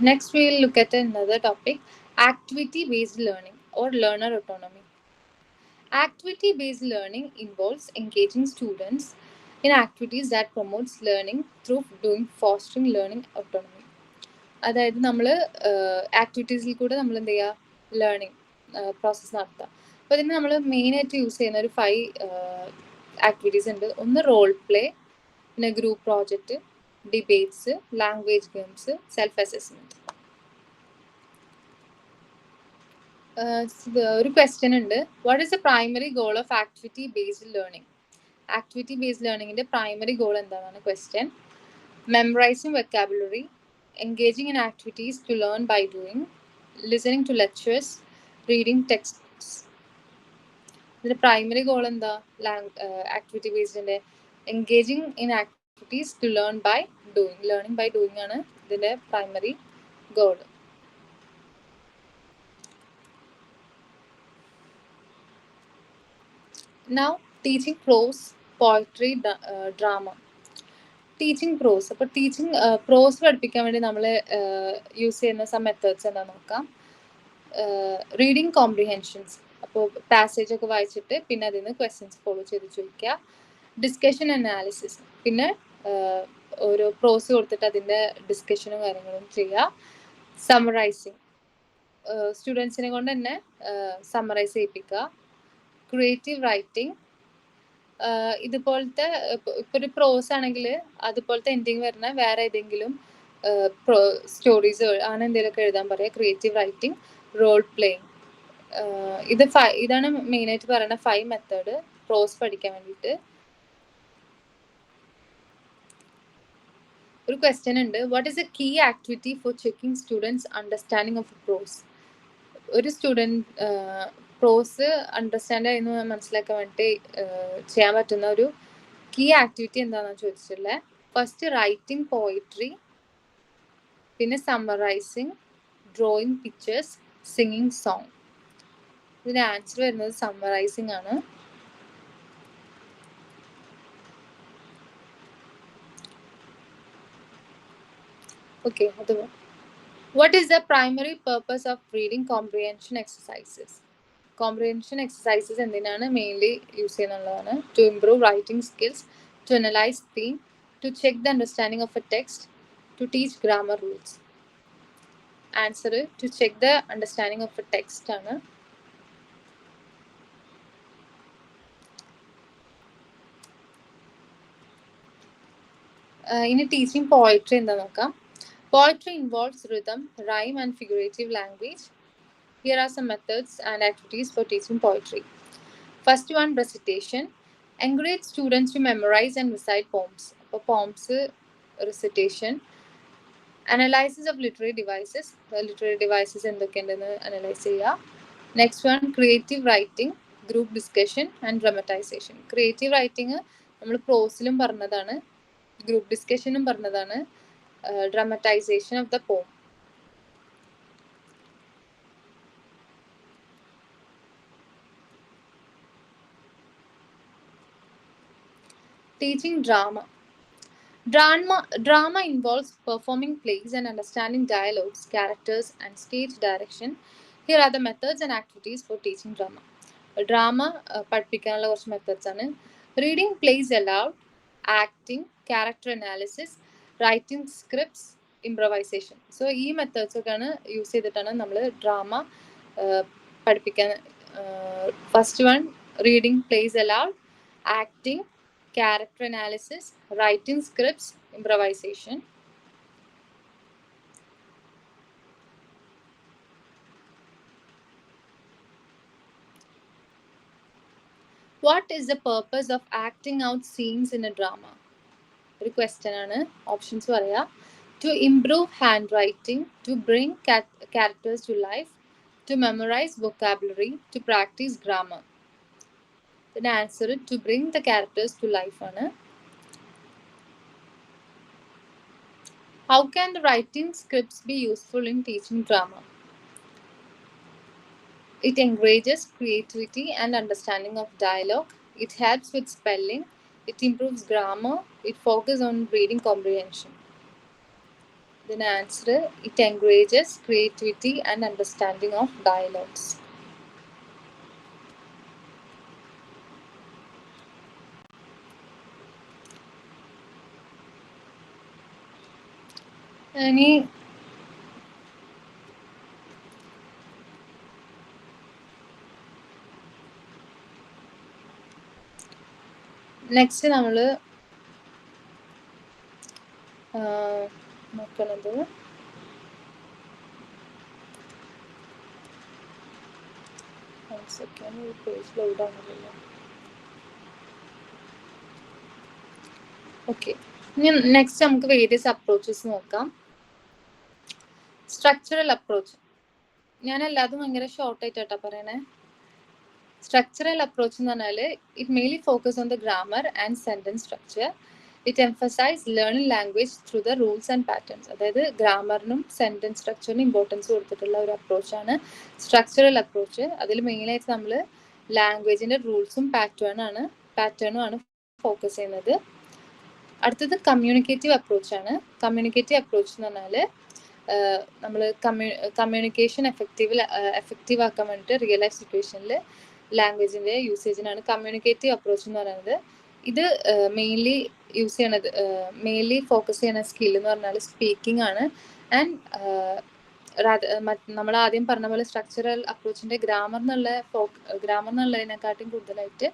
Next, we'll look at another topic, activity-based learning or learner autonomy. Activity-based learning involves engaging students in activities that promotes learning through doing fostering learning autonomy. അതായത് നമ്മൾ ആക്ടിവിറ്റീസിൽ കൂടെ നമ്മൾ എന്ത് ചെയ്യുക, learning process നടത്തുക. അപ്പോൾ ഇതിന് നമ്മൾ മെയിനായിട്ട് യൂസ് ചെയ്യുന്ന ഒരു 5 ആക്ടിവിറ്റീസ് ഉണ്ട്. ഒന്ന് റോൾ പ്ലേ, പിന്നെ group project, debates, language games, self assessment. ഒരു ക്വസ്റ്റ്യൻ ഉണ്ട്, what is the primary goal of activity based learning? Activity based ലേണിംഗിന്റെ പ്രൈമറി ഗോൾ എന്താണെന്നാണ് question. Memorising vocabulary, engaging in activities to learn by doing, listening to lectures, reading texts. ഇതിന്റെ primary goal എന്താ? Activity ബേസ്ഡിന്റെ engaging in activities to learn by doing. Learning by doing ആണ് ഇതിന്റെ primary goal. Now, teaching prose, poetry, drama. Teaching prose. അപ്പോൾ teaching പ്രോസ് പഠിപ്പിക്കാൻ വേണ്ടി നമ്മൾ use ചെയ്യുന്ന സം മെത്തേഡ്സ് എന്താണെന്ന് നോക്കാം. റീഡിങ് കോംപ്രിഹെൻഷൻസ്, അപ്പോൾ പാസേജ് ഒക്കെ വായിച്ചിട്ട് പിന്നെ അതിൽ നിന്ന് ക്വസ്റ്റ്യൻസ് ഫോളോ ചെയ്ത് ചോദിക്കുക. ഡിസ്കഷൻ അനാലിസിസ്, പിന്നെ ഓരോ പ്രോസ് കൊടുത്തിട്ട് അതിൻ്റെ ഡിസ്കഷനും കാര്യങ്ങളും ചെയ്യുക. സമ്മറൈസിങ്, സ്റ്റുഡൻസിനെ കൊണ്ട് തന്നെ സമ്മറൈസ് ചെയ്യിപ്പിക്കുക. ക്രിയേറ്റീവ് റൈറ്റിംഗ്, ഇതുപോലത്തെ ഇപ്പോൾ ഒരു പ്രോസ് ആണെങ്കിൽ അതുപോലത്തെ എൻഡിങ് വരുന്ന വേറെ ഏതെങ്കിലും സ്റ്റോറീസ് അങ്ങനെ എന്തെങ്കിലുമൊക്കെ എഴുതാൻ പറയുക. Creative writing, role playing. ഇതാണ് മെയിനായിട്ട് പറയുന്ന 5 മെത്തേഡ് പ്രോസ് പഠിക്കാൻ വേണ്ടിയിട്ട്. ഒരു ക്വസ്റ്റ്യൻ ഉണ്ട്, what is a key activity for checking students understanding of prose? ഒരു സ്റ്റുഡൻറ് പ്രോസ് അണ്ടർസ്റ്റാൻഡ് ചെയ്യുന്ന മനസ്സിലാക്കാൻ വേണ്ടി ചെയ്യാൻ പറ്റുന്ന ഒരു കീ ആക്ടിവിറ്റി എന്താണെന്ന് ചോദിച്ചിട്ടുള്ളത്. ഫസ്റ്റ് റൈറ്റിംഗ് പോയിട്രി, പിന്നെ summarising, drawing pictures, singing song. ഇതിന് ആൻസർ വരുന്നത് സമ്മറൈസിങ് ആണ്. ഓക്കെ, അത് what is the primary purpose of reading comprehension exercises? Comprehension exercises എന്തിനാണ് മെയിൻലി യൂസ് ചെയ്യുന്നുള്ളതാണ്. To improve writing skills, to analyze theme, to check the understanding of a text, to teach grammar rules. Answer, to check the understanding of a text ആണ്. ഇനി teaching poetry എന്താ നോക്കാം. Poetry involves rhythm, rhyme, and figurative language. Here are some methods and activities for teaching poetry. First one, recitation. Encourage students to memorize and recite poems. For poems, recitation. Analysis of literary devices. Literary devices എന്തൊക്കെയുണ്ടെന്ന് analyze ചെയ്യുക. Next one, creative writing, group discussion, and dramatization. Creative writing നമ്മൾ പ്രോസിലും പറഞ്ഞതാണ്, group ഡിസ്കഷനും പറഞ്ഞതാണ്. Dramatization of the poem. Teaching drama. Drama involves performing plays and understanding dialogues, characters, and stage direction. Here are the methods and activities for teaching drama. Drama പഠിപ്പിക്കാനുള്ള കുറച്ച് methods ആണ്. Reading place allowed, acting, character analysis, writing scripts, improvisation. So ഈ methods ഒക്കെയാണ് use ചെയ്തിട്ടാണ് നമ്മൾ drama പഠിപ്പിക്കാൻ. First one, reading place allowed, acting, character analysis, writing scripts, improvisation. What is the purpose of acting out scenes in a drama? ഒരു question ആണ്. Options പറയാം. To improve handwriting, to bring characters to life, to memorize vocabulary, to practice grammar. The answer, to bring the characters to life ആണ്. How can the writing scripts be useful in teaching drama? It encourages creativity and understanding of dialogue. It helps with spelling. It improves grammar. It focuses on reading comprehension. ഇതിന് answer it encourages creativity and understanding of dialogues. ഇനി next നമ്മൾ നോക്കണത് page load ആവുന്നില്ല. Okay, ഇനി next നമുക്ക് various approaches നോക്കാം. Structural approach ഞാൻ എല്ലാതും ഭയങ്കര ഷോർട്ട് ആയിട്ടാ പറയണേ. സ്ട്രക്ചറൽ അപ്രോച്ച് എന്ന് പറഞ്ഞാൽ it mainly focus on the grammar and sentence structure. It emphasise learning language through the rules and patterns. അതായത് ഗ്രാമറിനും സെന്റൻസ് സ്ട്രക്ചറിനും ഇമ്പോർട്ടൻസ് കൊടുത്തിട്ടുള്ള ഒരു അപ്രോച്ചാണ് സ്ട്രക്ചറൽ അപ്രോച്ച്. അതിൽ മെയിനായിട്ട് നമ്മൾ ലാംഗ്വേജിന്റെ റൂൾസും പാറ്റേണും ആണ് ഫോക്കസ് ചെയ്യുന്നത്. അടുത്തത് കമ്മ്യൂണിക്കേറ്റീവ് അപ്രോച്ചാണ്. കമ്മ്യൂണിക്കേറ്റീവ് അപ്രോച്ച് എന്ന് പറഞ്ഞാൽ നമ്മൾ കമ്മ്യൂണിക്കേഷൻ എഫക്റ്റീവ് ആക്കാൻ വേണ്ടിയിട്ട് റിയൽ ലൈഫ് സിറ്റുവേഷനിൽ ലാംഗ്വേജിന്റെ യൂസേജിനാണ് കമ്മ്യൂണിക്കേറ്റീവ് അപ്രോച്ച് എന്ന് പറയുന്നത്. ഇത് മെയിൻലി ഫോക്കസ് ചെയ്യുന്ന സ്കിൽ എന്ന് പറഞ്ഞാൽ സ്പീക്കിംഗ് ആണ്. ആൻഡ് നമ്മൾ ആദ്യം പറഞ്ഞ പോലെ സ്ട്രക്ചറൽ അപ്രോച്ചിന്റെ ഗ്രാമർ എന്നുള്ളതിനെക്കാട്ടും കൂടുതലായിട്ട്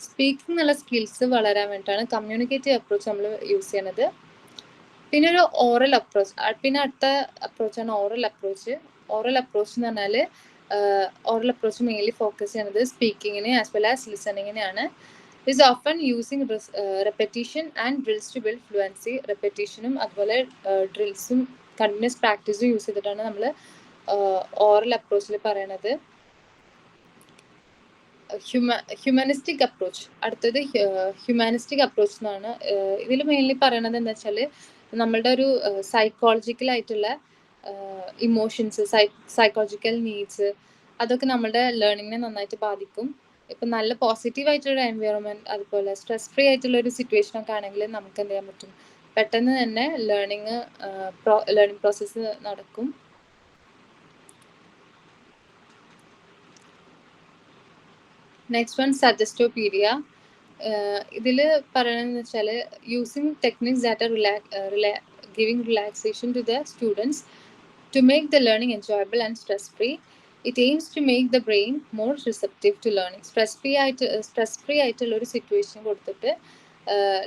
സ്പീക്കിംഗ് എന്നുള്ള സ്കിൽസ് വളരാൻ വേണ്ടിയിട്ടാണ് കമ്മ്യൂണിക്കേറ്റീവ് അപ്രോച്ച് നമ്മൾ യൂസ് ചെയ്യുന്നത്. പിന്നെ ഒരു ഓറൽ അപ്രോച്ച്, പിന്നെ അടുത്ത അപ്രോച്ചാണ് ഓറൽ അപ്രോച്ച്. ഓറൽ അപ്രോച്ച് എന്ന് പറഞ്ഞാൽ ഓറൽ അപ്രോച്ച് മെയിൻലി ഫോക്കസ് ചെയ്യുന്നത് സ്പീക്കിങ്ങിന് ആസ് വെൽ ആസ് ലിസണിങ്ങിനെയാണ്. Is often using repetition and drills to build fluency. റെപ്പറ്റീഷനും അതുപോലെ ഡ്രിൽസും കണ്ടിന്യൂസ് പ്രാക്ടീസും യൂസ് ചെയ്തിട്ടാണ് നമ്മൾ ഓറൽ അപ്രോച്ചിൽ പറയണത്. ഹ്യൂമാനിസ്റ്റിക് അപ്രോച്ച്, അടുത്തത് ഹ്യൂമാനിസ്റ്റിക് അപ്രോച്ച് എന്നാണ്. ഇതിൽ മെയിൻലി പറയണത് എന്താ വെച്ചാൽ നമ്മളുടെ ഒരു സൈക്കോളജിക്കൽ ആയിട്ടുള്ള ഇമോഷൻസ്, സൈക്കോളജിക്കൽ നീഡ്സ്, അതൊക്കെ നമ്മുടെ ലേണിങ്ങിനെ നന്നായിട്ട് ബാധിക്കും. ഇപ്പം നല്ല പോസിറ്റീവ് ആയിട്ടുള്ള എൻവയോൺമെന്റ്, അതുപോലെ സ്ട്രെസ് ഫ്രീ ആയിട്ടുള്ള ഒരു സിറ്റുവേഷൻ ഒക്കെ ആണെങ്കിൽ നമുക്ക് എന്ത് ചെയ്യാൻ പറ്റും, പെട്ടെന്ന് തന്നെ ലേണിംഗ് പ്രോസസ്സ് നടക്കും. Next one suggestopedia. ഇതിൽ പറയണമെന്ന് വെച്ചാൽ using techniques that are giving relaxation to the students to make the learning enjoyable and stress free. It aims to make the brain more receptive to learning. stress free ആയിട്ടുള്ള ഒരു situation കൊടുത്തിട്ട്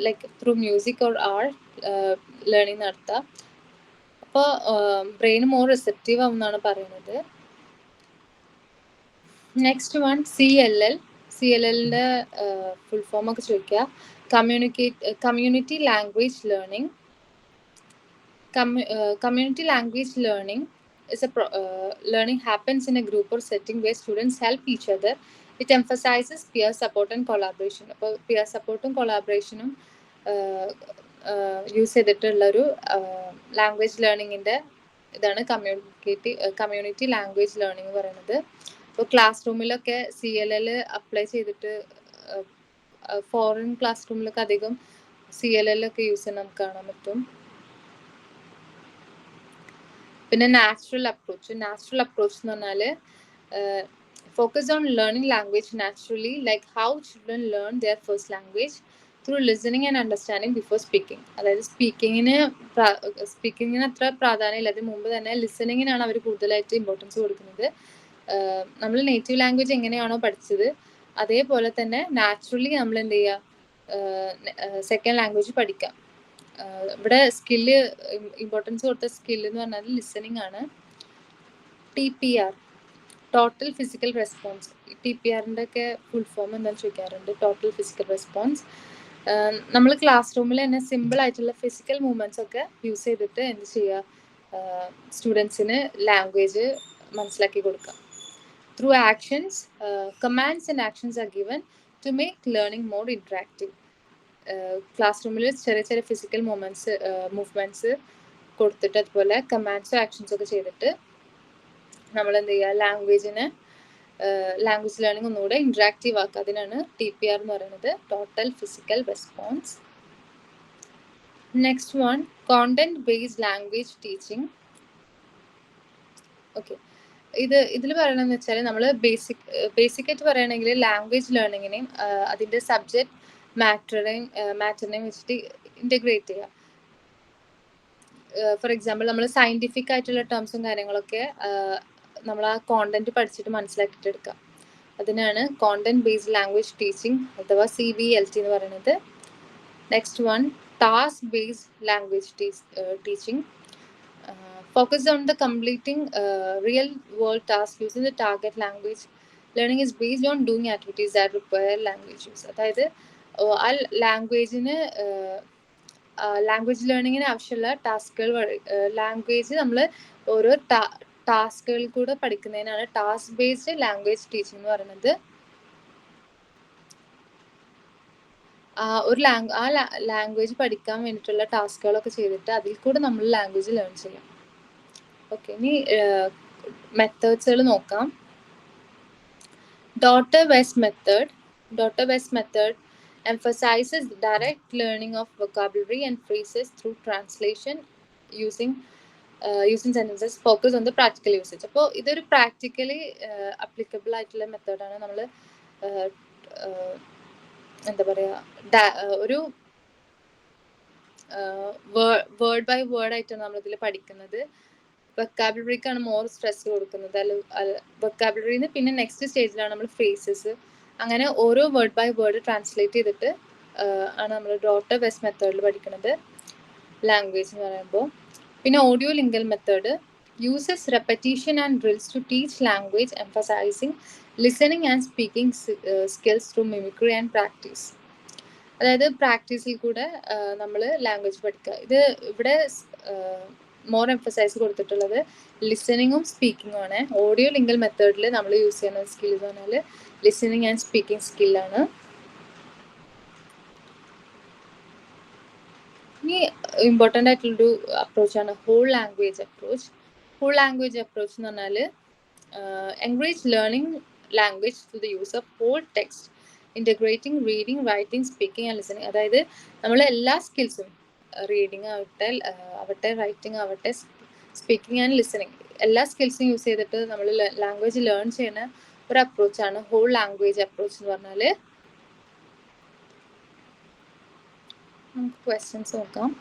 like through music or art learning നടത്താം. അപ്പോൾ brain more receptive ആവുമെന്നാണ് പറയുന്നത്. Next one CLL. CLLന്റെ full form ഒക്കെ ചോദിക്കുക. Community language learning. Community language learning is learning happens in a group or setting where students help each other. It emphasizes peer support and collaboration. അപ്പോൾ peer support ഉം collaboration ഉം use ചെയ്തിട്ടുള്ള ഒരു language ലേണിങ്ങിൻ്റെ ഇതാണ് community language learning എന്ന് പറയുന്നത്. ഇപ്പോൾ class റൂമിലൊക്കെ CLL അപ്ലൈ ചെയ്തിട്ട് ഫോറിൻ ക്ലാസ് റൂമിലൊക്കെ അധികം CLL ഒക്കെ യൂസ് ചെയ്യാൻ നമുക്ക് കാണാൻ പറ്റും. പിന്നെ നാച്ചുറൽ അപ്രോച്ച് എന്ന് പറഞ്ഞാൽ focus on learning language naturally, like how children learn there first language through listening and understanding before speaking. അതായത് സ്പീക്കിങ്ങിന് അത്ര പ്രാധാന്യം ഇല്ല, അതിന് മുമ്പ് തന്നെ ലിസണിങ്ങിനാണ് അവർ കൂടുതലായിട്ട് ഇമ്പോർട്ടൻസ് കൊടുക്കുന്നത്. നമ്മൾ നേറ്റീവ് ലാംഗ്വേജ് എങ്ങനെയാണോ പഠിച്ചത് അതേപോലെ തന്നെ നാച്ചുറലി നമ്മൾ എന്ത് ചെയ്യുക, സെക്കൻഡ് ലാംഗ്വേജ് പഠിക്കാം. ഇവിടെ സ്കില്ല് ഇമ്പോർട്ടൻസ് കൊടുത്ത സ്കില്ല് എന്ന് പറഞ്ഞാൽ ലിസണിങ് ആണ്. TPR, total physical response. TPRന്റെ ഒക്കെ ഫുൾ ഫോം എന്താണെന്ന് ചോദിക്കാറുണ്ട്. Total physical response. നമ്മൾ ക്ലാസ് റൂമിൽ തന്നെ സിമ്പിൾ ആയിട്ടുള്ള ഫിസിക്കൽ മൂവ്മെന്റ്സ് ഒക്കെ യൂസ് ചെയ്തിട്ട് എന്ത് ചെയ്യുക, സ്റ്റുഡൻസിന് ലാംഗ്വേജ് മനസ്സിലാക്കി കൊടുക്കാം. Through actions, commands and actions are given to make learning more interactive. Class റൂമിൽ ചെറിയ ചെറിയ ഫിസിക്കൽ മൂവ്മെന്റ്സ് കൊടുത്തിട്ട് അതുപോലെ കമാൻഡ്സും ആക്ഷൻസും ഒക്കെ ചെയ്തിട്ട് നമ്മൾ എന്ത് ചെയ്യുക, ലാംഗ്വേജ് ലേണിംഗ് ഒന്നുകൂടെ ഇന്ററാക്റ്റീവ് ആക്കുക. അതിനാണ് TPR എന്ന് പറയുന്നത്, total physical response. Next one content based language teaching. Okay, ഇതിൽ പറയണമെന്ന് വെച്ചാൽ നമ്മൾ ബേസിക്കായിട്ട് പറയുകയാണെങ്കിൽ ലാംഗ്വേജ് ലേണിങ്ങിനെയും അതിൻ്റെ സബ്ജക്റ്റ് മാറ്ററിനെയും വെച്ചിട്ട് ഇൻറ്റഗ്രേറ്റ് ചെയ്യുക. ഫോർ എക്സാമ്പിൾ നമ്മൾ സയൻറ്റിഫിക് ആയിട്ടുള്ള ടേംസും കാര്യങ്ങളൊക്കെ നമ്മൾ ആ കോണ്ടന്റ് പഠിച്ചിട്ട് മനസ്സിലാക്കിയിട്ട് എടുക്കുക. അതിനാണ് കോണ്ടന്റ് ബേസ്ഡ് ലാംഗ്വേജ് ടീച്ചിങ് അഥവാ CBLT എന്ന് പറയുന്നത്. Next one, task based language teaching. Focus on the completing real world tasks using the target language. Learning is based on doing activities that require language use. അതായത് ആ language ലേണിങ്ങിന് ആവശ്യമുള്ള ടാസ്കുകൾ language നമ്മൾ ഓരോ ടാസ്കുകളിൽ കൂടെ പഠിക്കുന്നതിനാണ് ടാസ്ക് ബേസ്ഡ് ലാംഗ്വേജ് ടീച്ചിങ് എന്ന് പറയുന്നത്. ഒരു ലാംഗ്വേജ് പഠിക്കാൻ വേണ്ടിയിട്ടുള്ള ടാസ്കുകളൊക്കെ ചെയ്തിട്ട് അതിൽ കൂടെ നമ്മൾ ലാംഗ്വേജ് ലേൺ ചെയ്യാം. ഓക്കെ, ഇനി മെത്തേഡ്സുകൾ നോക്കാം. Daughter west method emphasizes direct learning of vocabulary and phrases through translation using sentences. Focus on the practical usage. അപ്പോൾ ഇതൊരു പ്രാക്ടിക്കലി അപ്ലിക്കബിൾ ആയിട്ടുള്ള മെത്തേഡാണ്. നമ്മൾ എന്താ പറയുക, ഒരു വേർഡ് ബൈ വേർഡ് ആയിട്ടാണ് നമ്മളിതിൽ പഠിക്കുന്നത്. വൊക്കാബുലറിക്കാണ് മോർ സ്ട്രെസ് കൊടുക്കുന്നത്. വൊക്കാബുലറിന്ന് പിന്നെ നെക്സ്റ്റ് സ്റ്റേജിലാണ് നമ്മൾ ഫ്രേസസ്. അങ്ങനെ ഓരോ വേർഡ് ബൈ വേർഡ് ട്രാൻസ്ലേറ്റ് ചെയ്തിട്ട് ആണ് നമ്മൾ ഡോട്ടർ വെസ്റ്റ് മെത്തേഡിൽ പഠിക്കുന്നത് ലാംഗ്വേജ് എന്ന് പറയുമ്പോൾ. പിന്നെ audio lingual method uses repetition and drills to teach language emphasizing listening and speaking skills through mimicry and practice. അതായത് പ്രാക്ടീസിൽ കൂടെ നമ്മൾ ലാംഗ്വേജ് പഠിക്കുക. ഇത് ഇവിടെ മോർ എംഫസൈസ് കൊടുത്തിട്ടുള്ളത് ലിസണിങ്ങും സ്പീക്കിങ്ങും ആണ്. ഓഡിയോ ലിങ്കൽ മെത്തേഡിൽ നമ്മൾ യൂസ് ചെയ്യുന്ന സ്കിൽ എന്ന് പറഞ്ഞാൽ ലിസണിങ് ആൻഡ് സ്പീക്കിംഗ് സ്കില്ലാണ്. ഇനി ഇമ്പോർട്ടൻ്റ് ആയിട്ടുള്ളൊരു അപ്രോച്ചാണ് whole language approach. Whole language approach എന്ന് പറഞ്ഞാൽ encourage learning language through the use of whole text integrating reading writing speaking and listening. അതായത് നമ്മൾ എല്ലാ സ്കിൽസും റീഡിങ് ആവട്ടെ റൈറ്റിംഗ് ആവട്ടെ സ്പീക്കിംഗ് ആൻഡ് ലിസണിങ് എല്ലാ സ്കിൽസും യൂസ് ചെയ്തിട്ട് നമ്മൾ ലാംഗ്വേജ് ലേൺ ചെയ്യുന്ന ഒരു അപ്രോച്ചാണ് ഹോൾ ലാംഗ്വേജ് അപ്രോച്ച് എന്ന് പറഞ്ഞാൽ. നമുക്ക് ക്വസ്റ്റ്യൻസ് നോക്കാം.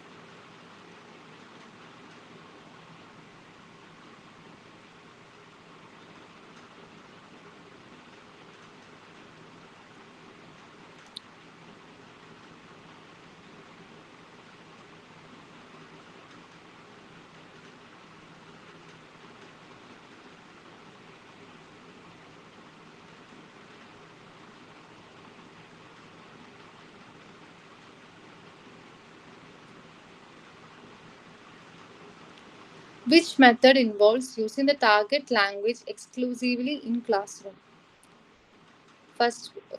Which method involves using the target language exclusively in classroom?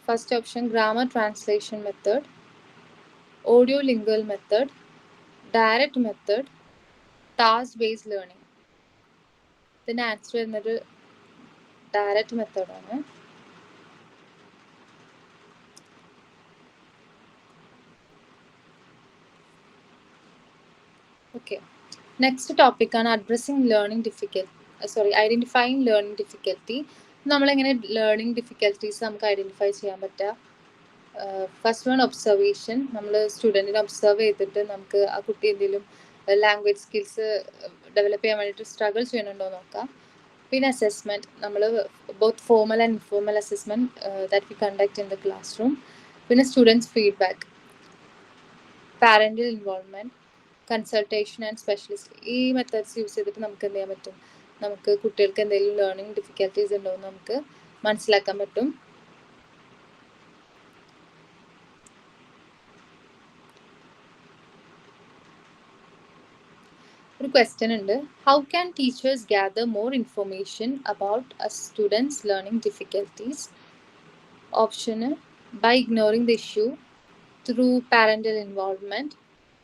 First option, grammar translation method, audio lingual method, direct method, task based learning. ഇതിന്റെ ആൻസർ വരുന്നത് ഡയറക്റ്റ് മെത്തേഡാണ്. Okay, next ടോപ്പിക്കാണ് identifying learning difficulty. നമ്മളെങ്ങനെ learning difficulties നമുക്ക് identify ചെയ്യാൻ പറ്റുക? First one, observation. നമ്മൾ സ്റ്റുഡൻറ്റിനെ observe ചെയ്തിട്ട് നമുക്ക് ആ കുട്ടി എന്തെങ്കിലും ലാംഗ്വേജ് സ്കിൽസ് ഡെവലപ്പ് ചെയ്യാൻ വേണ്ടിയിട്ട് സ്ട്രഗിൾ ചെയ്യണുണ്ടോ നോക്കാം. പിന്നെ അസസ്മെൻറ്റ്, നമ്മൾ both formal and informal assessment that we conduct in the classroom. പിന്നെ students feedback, parental involvement, consultation and specialist. ഈ മെത്തേഡ്സ് യൂസ് ചെയ്തിട്ട് നമുക്ക് എന്ത് ചെയ്യാൻ പറ്റും? നമുക്ക് കുട്ടികൾക്ക് എന്തെങ്കിലും ലേണിംഗ് ഡിഫിക്കൽറ്റീസ് ഉണ്ടോ എന്ന് നമുക്ക് മനസ്സിലാക്കാൻ പറ്റും. ഒരു ക്വസ്റ്റ്യൻ ഉണ്ട്, how can teachers gather more information about a students learning difficulties? ഓപ്ഷന്, by ignoring the issue, through parental involvement,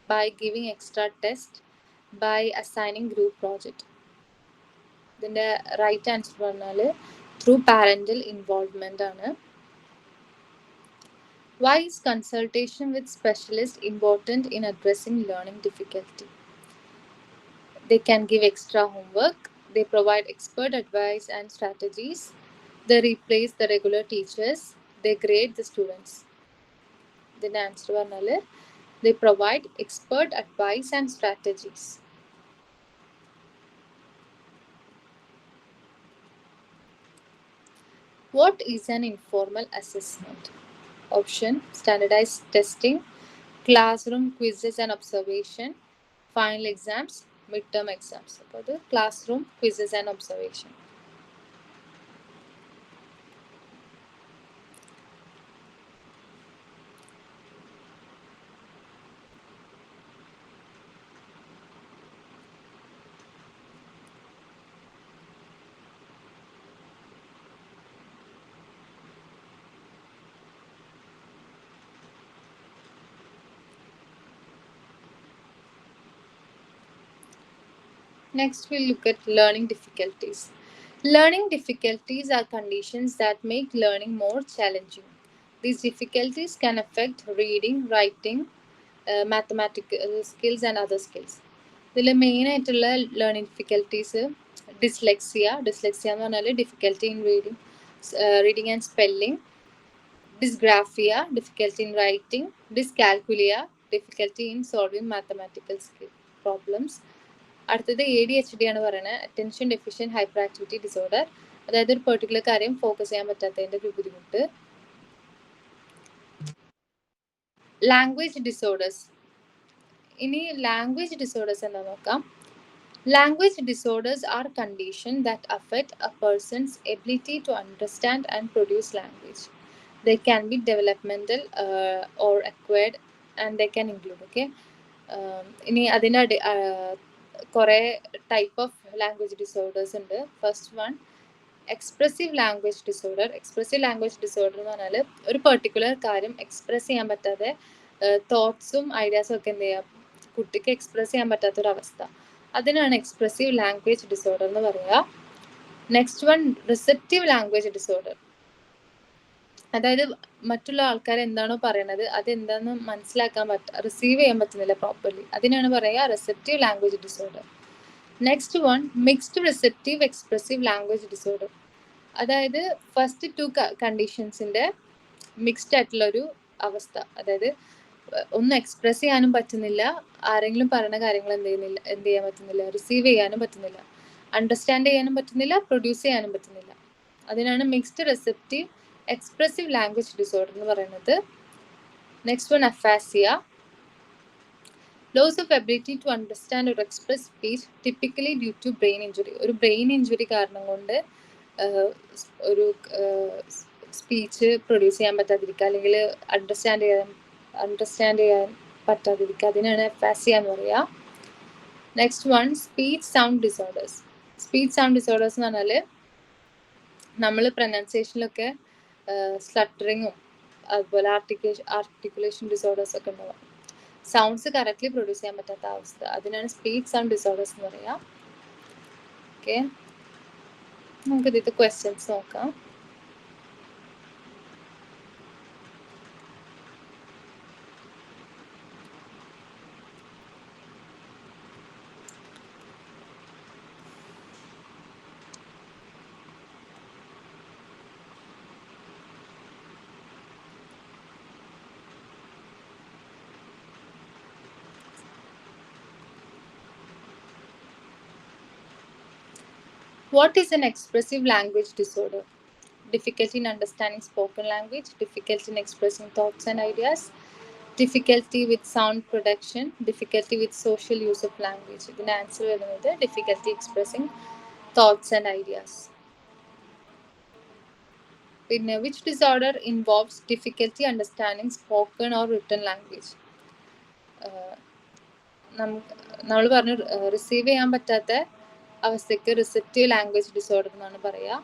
by giving extra test, by assigning group project. ഇതിൻ്റെ റൈറ്റ് ആൻസർ പറഞ്ഞാൽ ത്രൂ പാരൻ്റൽ ഇൻവോൾവ്മെൻ്റ് ആണ്. Why is consultation with specialist important in addressing learning difficulty? They can give extra homework. They provide expert advice and strategies. They replace the regular teachers. They grade the students. ഇതിൻ്റെ answer പറഞ്ഞാൽ they provide expert advice and strategies. What is an informal assessment? Option: standardized testing, classroom quizzes and observation, final exams, midterm exams. അപ്പോൾ അത് classroom quizzes and observation. Next, we'll look at learning difficulties. Learning difficulties are conditions that make learning more challenging. These difficulties can affect reading, writing, mathematical skills and other skills. ഇതിൽ main ആയിട്ടുള്ള learning difficulties dyslexia എന്ന് പറഞ്ഞാൽ difficulty in reading and spelling, dysgraphia difficulty in writing, dyscalculia difficulty in solving mathematical problems. അടുത്തത് ADHD ആണ് പറയുന്നത്, attention deficient hyper activity disorder. അതായത് ഒരു particular കാര്യം ഫോക്കസ് ചെയ്യാൻ പറ്റാത്തതിൻ്റെ ഒരു ബുദ്ധിമുട്ട്. Language disorders. ഇനി ലാംഗ്വേജ് ഡിസോർഡേഴ്സ് എന്താ നോക്കാം. Language disorders are condition that affect a person's ability to understand and produce language. They can be developmental or acquired and they can include. Okay, ഇനി അതിൻ്റെ കുറേ ടൈപ്പ് ഓഫ് ലാംഗ്വേജ് ഡിസോർഡേഴ്സ് ഉണ്ട്. First one expressive language disorder. Expressive language disorder എന്ന് പറഞ്ഞാൽ ഒരു particular കാര്യം express ചെയ്യാൻ പറ്റാതെ തോട്ട്സും ഐഡിയാസും ഒക്കെ എന്ത് ചെയ്യാം, കുട്ടിക്ക് എക്സ്പ്രസ് ചെയ്യാൻ പറ്റാത്തൊരവസ്ഥ. അതിനാണ് എക്സ്പ്രസീവ് ലാംഗ്വേജ് ഡിസോർഡർ എന്ന് പറയുക. Next one receptive language disorder. അതായത് മറ്റുള്ള ആൾക്കാർ എന്താണോ പറയണത് അതെന്താണെന്ന് മനസ്സിലാക്കാൻ റിസീവ് ചെയ്യാൻ പറ്റുന്നില്ല പ്രോപ്പർലി. അതിനാണ് പറയുക receptive language disorder. Next one mixed receptive expressive language disorder. അതായത് ഫസ്റ്റ് ടു കണ്ടീഷൻസിൻ്റെ മിക്സ്ഡ് ആയിട്ടുള്ളൊരു അവസ്ഥ. അതായത് ഒന്നും എക്സ്പ്രസ് ചെയ്യാനും പറ്റുന്നില്ല, ആരെങ്കിലും പറയുന്ന കാര്യങ്ങൾ എന്ത് ചെയ്യാൻ പറ്റുന്നില്ല, റിസീവ് ചെയ്യാനും പറ്റുന്നില്ല, അണ്ടർസ്റ്റാൻഡ് ചെയ്യാനും പറ്റുന്നില്ല, പ്രൊഡ്യൂസ് ചെയ്യാനും പറ്റുന്നില്ല. അതിനാണ് mixed receptive expressive language disorder എന്ന് പറയുന്നത്. Next one aphasia. Loss of ability to understand or express speech typically due to brain injury. ഒരു ബ്രെയിൻ ഇഞ്ചുറി കാരണം കൊണ്ട് ഒരു സ്പീച്ച് പ്രൊഡ്യൂസ് ചെയ്യാൻ പറ്റാതിരിക്കുക, അല്ലെങ്കിൽ അണ്ടർസ്റ്റാൻഡ് ചെയ്യാൻ പറ്റാതിരിക്കുക. അതിനാണ് അഫാസിയ എന്ന് പറയുക. Next one speech sound disorders. Speech sound disorders എന്ന് പറഞ്ഞാൽ നമ്മൾ പ്രൊനൗൺസിയേഷനിലൊക്കെ സ്ലട്ടറിങ്ങും അതുപോലെ ആർട്ടിക്കുലേഷൻ ഡിസോർഡേഴ്സ് ഒക്കെ ഉണ്ടാവാം. സൗണ്ട്സ് കറക്റ്റ്ലി പ്രൊഡ്യൂസ് ചെയ്യാൻ പറ്റാത്ത അവസ്ഥ. അതിനാണ് സ്പീച്ച് സൗണ്ട് ഡിസോർഡേഴ്സ് എന്ന് പറയുക. ഓക്കെ, നമുക്ക് ഇതിൻ്റെ ക്വസ്റ്റ്യൻസ് നോക്കാം. What is an expressive language disorder? Difficulty in understanding spoken language, difficulty in expressing thoughts and ideas, difficulty with sound production, difficulty with social use of language. ഇതിന് answer വരുന്നത് difficulty expressing thoughts and ideas. പിന്നെ which disorder involves difficulty understanding spoken or written language? നമ്മൾ പറഞ്ഞു receive ചെയ്യാൻ പറ്റാത്ത അവസ്ഥയ്ക്ക് receptive language disorder എന്നാണ് പറയുക.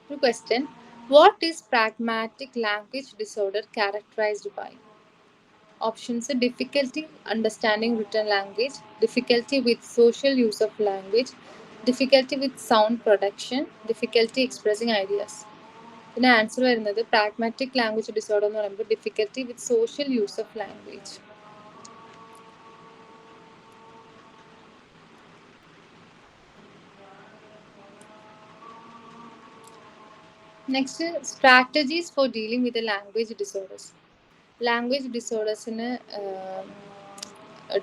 ഒരു question, what is pragmatic language disorder characterized by? Options difficulty understanding written language, difficulty with social use of language, difficulty with sound production, difficulty expressing ideas. പിന്നെ answer വരുന്നത് pragmatic language disorder എന്ന് പറയുമ്പോൾ difficulty with social use of language. Next strategies for dealing with language disorders. Language ഡിസോർഡേഴ്സിന്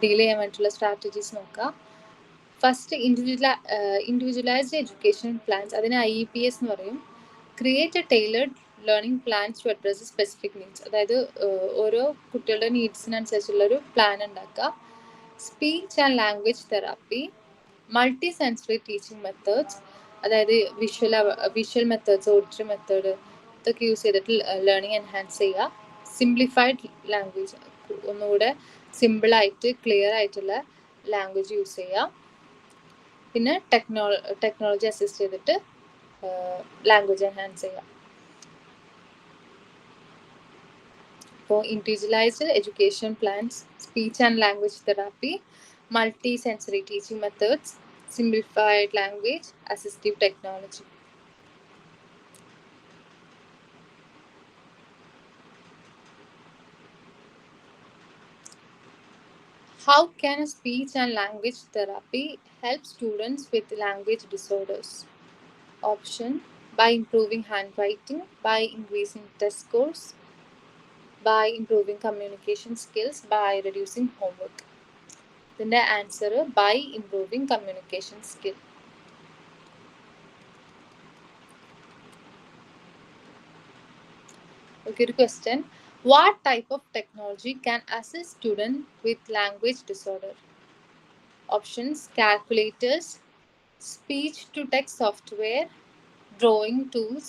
deal ചെയ്യാൻ വേണ്ടിയിട്ടുള്ള strategies നോക്കാം. First individualized education plans, അതിന് IEPS എന്ന് പറയും. Create a tailored learning plans to address specific needs, അതായത് ഓരോ കുട്ടികളുടെ നീഡ്സിനനുസരിച്ചുള്ളൊരു പ്ലാൻ ഉണ്ടാക്കുക. Speech and language therapy, multi sensory teaching methods, അതായത് വിഷ്വൽ മെത്തേഡ്സ്, ഓഡിറ്ററി മെത്തേഡ് ഇതൊക്കെ യൂസ് ചെയ്തിട്ട് ലേണിംഗ് എൻഹാൻസ് ചെയ്യുക. സിംപ്ലിഫൈഡ് ലാംഗ്വേജ്, ഒന്നുകൂടെ സിമ്പിളായിട്ട് ക്ലിയർ ആയിട്ടുള്ള ലാംഗ്വേജ് യൂസ് ചെയ്യുക. പിന്നെ ടെക്നോളജി അസിസ്റ്റ് ചെയ്തിട്ട് ലാംഗ്വേജ് എൻഹാൻസ് ചെയ്യുക. അപ്പോൾ individualised education plans, speech and language therapy, multi sensory teaching methods, simplified language, assistive technology. How can a speech and language therapy help students with language disorders? Option: by improving handwriting, by increasing test scores, by improving communication skills, by reducing homework. ഇതിൻ്റെ answer by improving communication skill. Okay, question: what type of technology can assist student with language disorder? Options: calculators, speech to text software, drawing tools,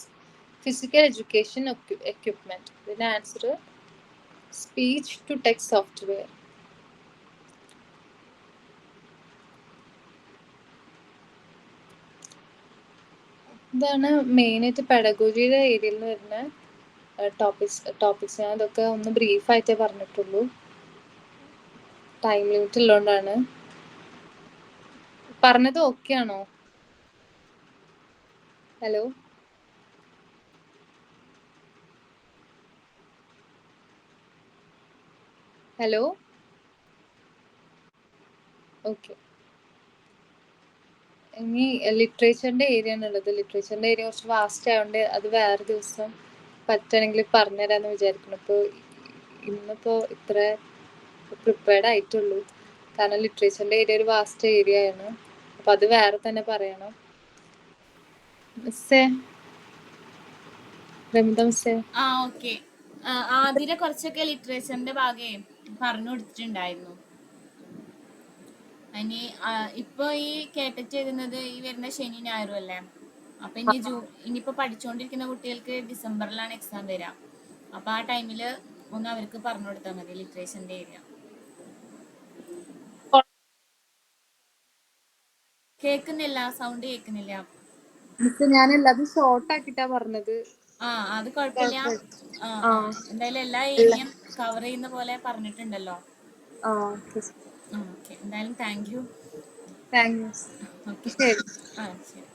physical education equipment. ഇതിൻ്റെ answer speech to text software. ഇതാണ് മെയിനായിട്ട് പെഡഗോജിയുടെ ഏരിയയിൽ നിന്ന് വരുന്ന topics. ഞാൻ അതൊക്കെ ഒന്ന് ബ്രീഫായിട്ടേ പറഞ്ഞിട്ടുള്ളൂ, ടൈം ലിമിറ്റ് ഉള്ളതുകൊണ്ടാണ്. പറഞ്ഞത് ഓക്കെ ആണോ? Hello hello okay. ഇനി ലിറ്ററേച്ചറിൻ്റെ ഏരിയ ആണുള്ളത്. ലിറ്ററേച്ചറിൻ്റെ ഏരിയ കുറച്ച് വാസ്റ്റ് ആയതുകൊണ്ട് അത് വേറെ ദിവസം പറ്റുകയാണെങ്കിൽ പറഞ്ഞുതരാമെന്ന് വിചാരിക്കുന്നു. ഇപ്പോൾ ഇന്നിപ്പോൾ ഇത്ര പ്രിപ്പയർഡ് ആയിട്ടുള്ളൂ, കാരണം ലിറ്ററേച്ചറിൻ്റെ ഏരിയ ഒരു വാസ്റ്റ് ഏരിയ ആണ്. അപ്പം അത് വേറെ തന്നെ പറയണം. മിസ്സേ, രമിത മിസ്സേ. ഓക്കെ. ആതിരെ കുറച്ചൊക്കെ ലിറ്ററേച്ചറിന്റെ ഭാഗേ പറഞ്ഞു കൊടുത്തിട്ടുണ്ടായിരുന്നു. ഇനി ഇപ്പൊ ഈ കേട്ടറ്റ് എഴുതുന്നത് ഈ വരുന്ന ശനി ഞായറും അല്ലേ? അപ്പൊ ഇനിയിപ്പോ പഠിച്ചുകൊണ്ടിരിക്കുന്ന കുട്ടികൾക്ക് ഡിസംബറിലാണ് എക്സാം വരിക. അപ്പൊ ആ ടൈമില് ഒന്ന് അവർക്ക് പറഞ്ഞു കൊടുത്താൽ മതി ലിറ്ററേച്ചറിന്റെ ഏരിയ. കേൾക്കുന്നില്ല, സൗണ്ട് കേൾക്കുന്നില്ല. ഞാൻ എല്ലാതും ഷോർട്ട് ആക്കിട്ടാ പറഞ്ഞത്. അത് കുഴപ്പമില്ല. എന്തായാലും എല്ലാ ഏരിയയും കവർ ചെയ്യുന്ന പോലെ പറഞ്ഞിട്ടുണ്ടല്ലോ. ഓക്കെ, എന്തായാലും thank you. Thank you. Okay, ശരി. ശരി.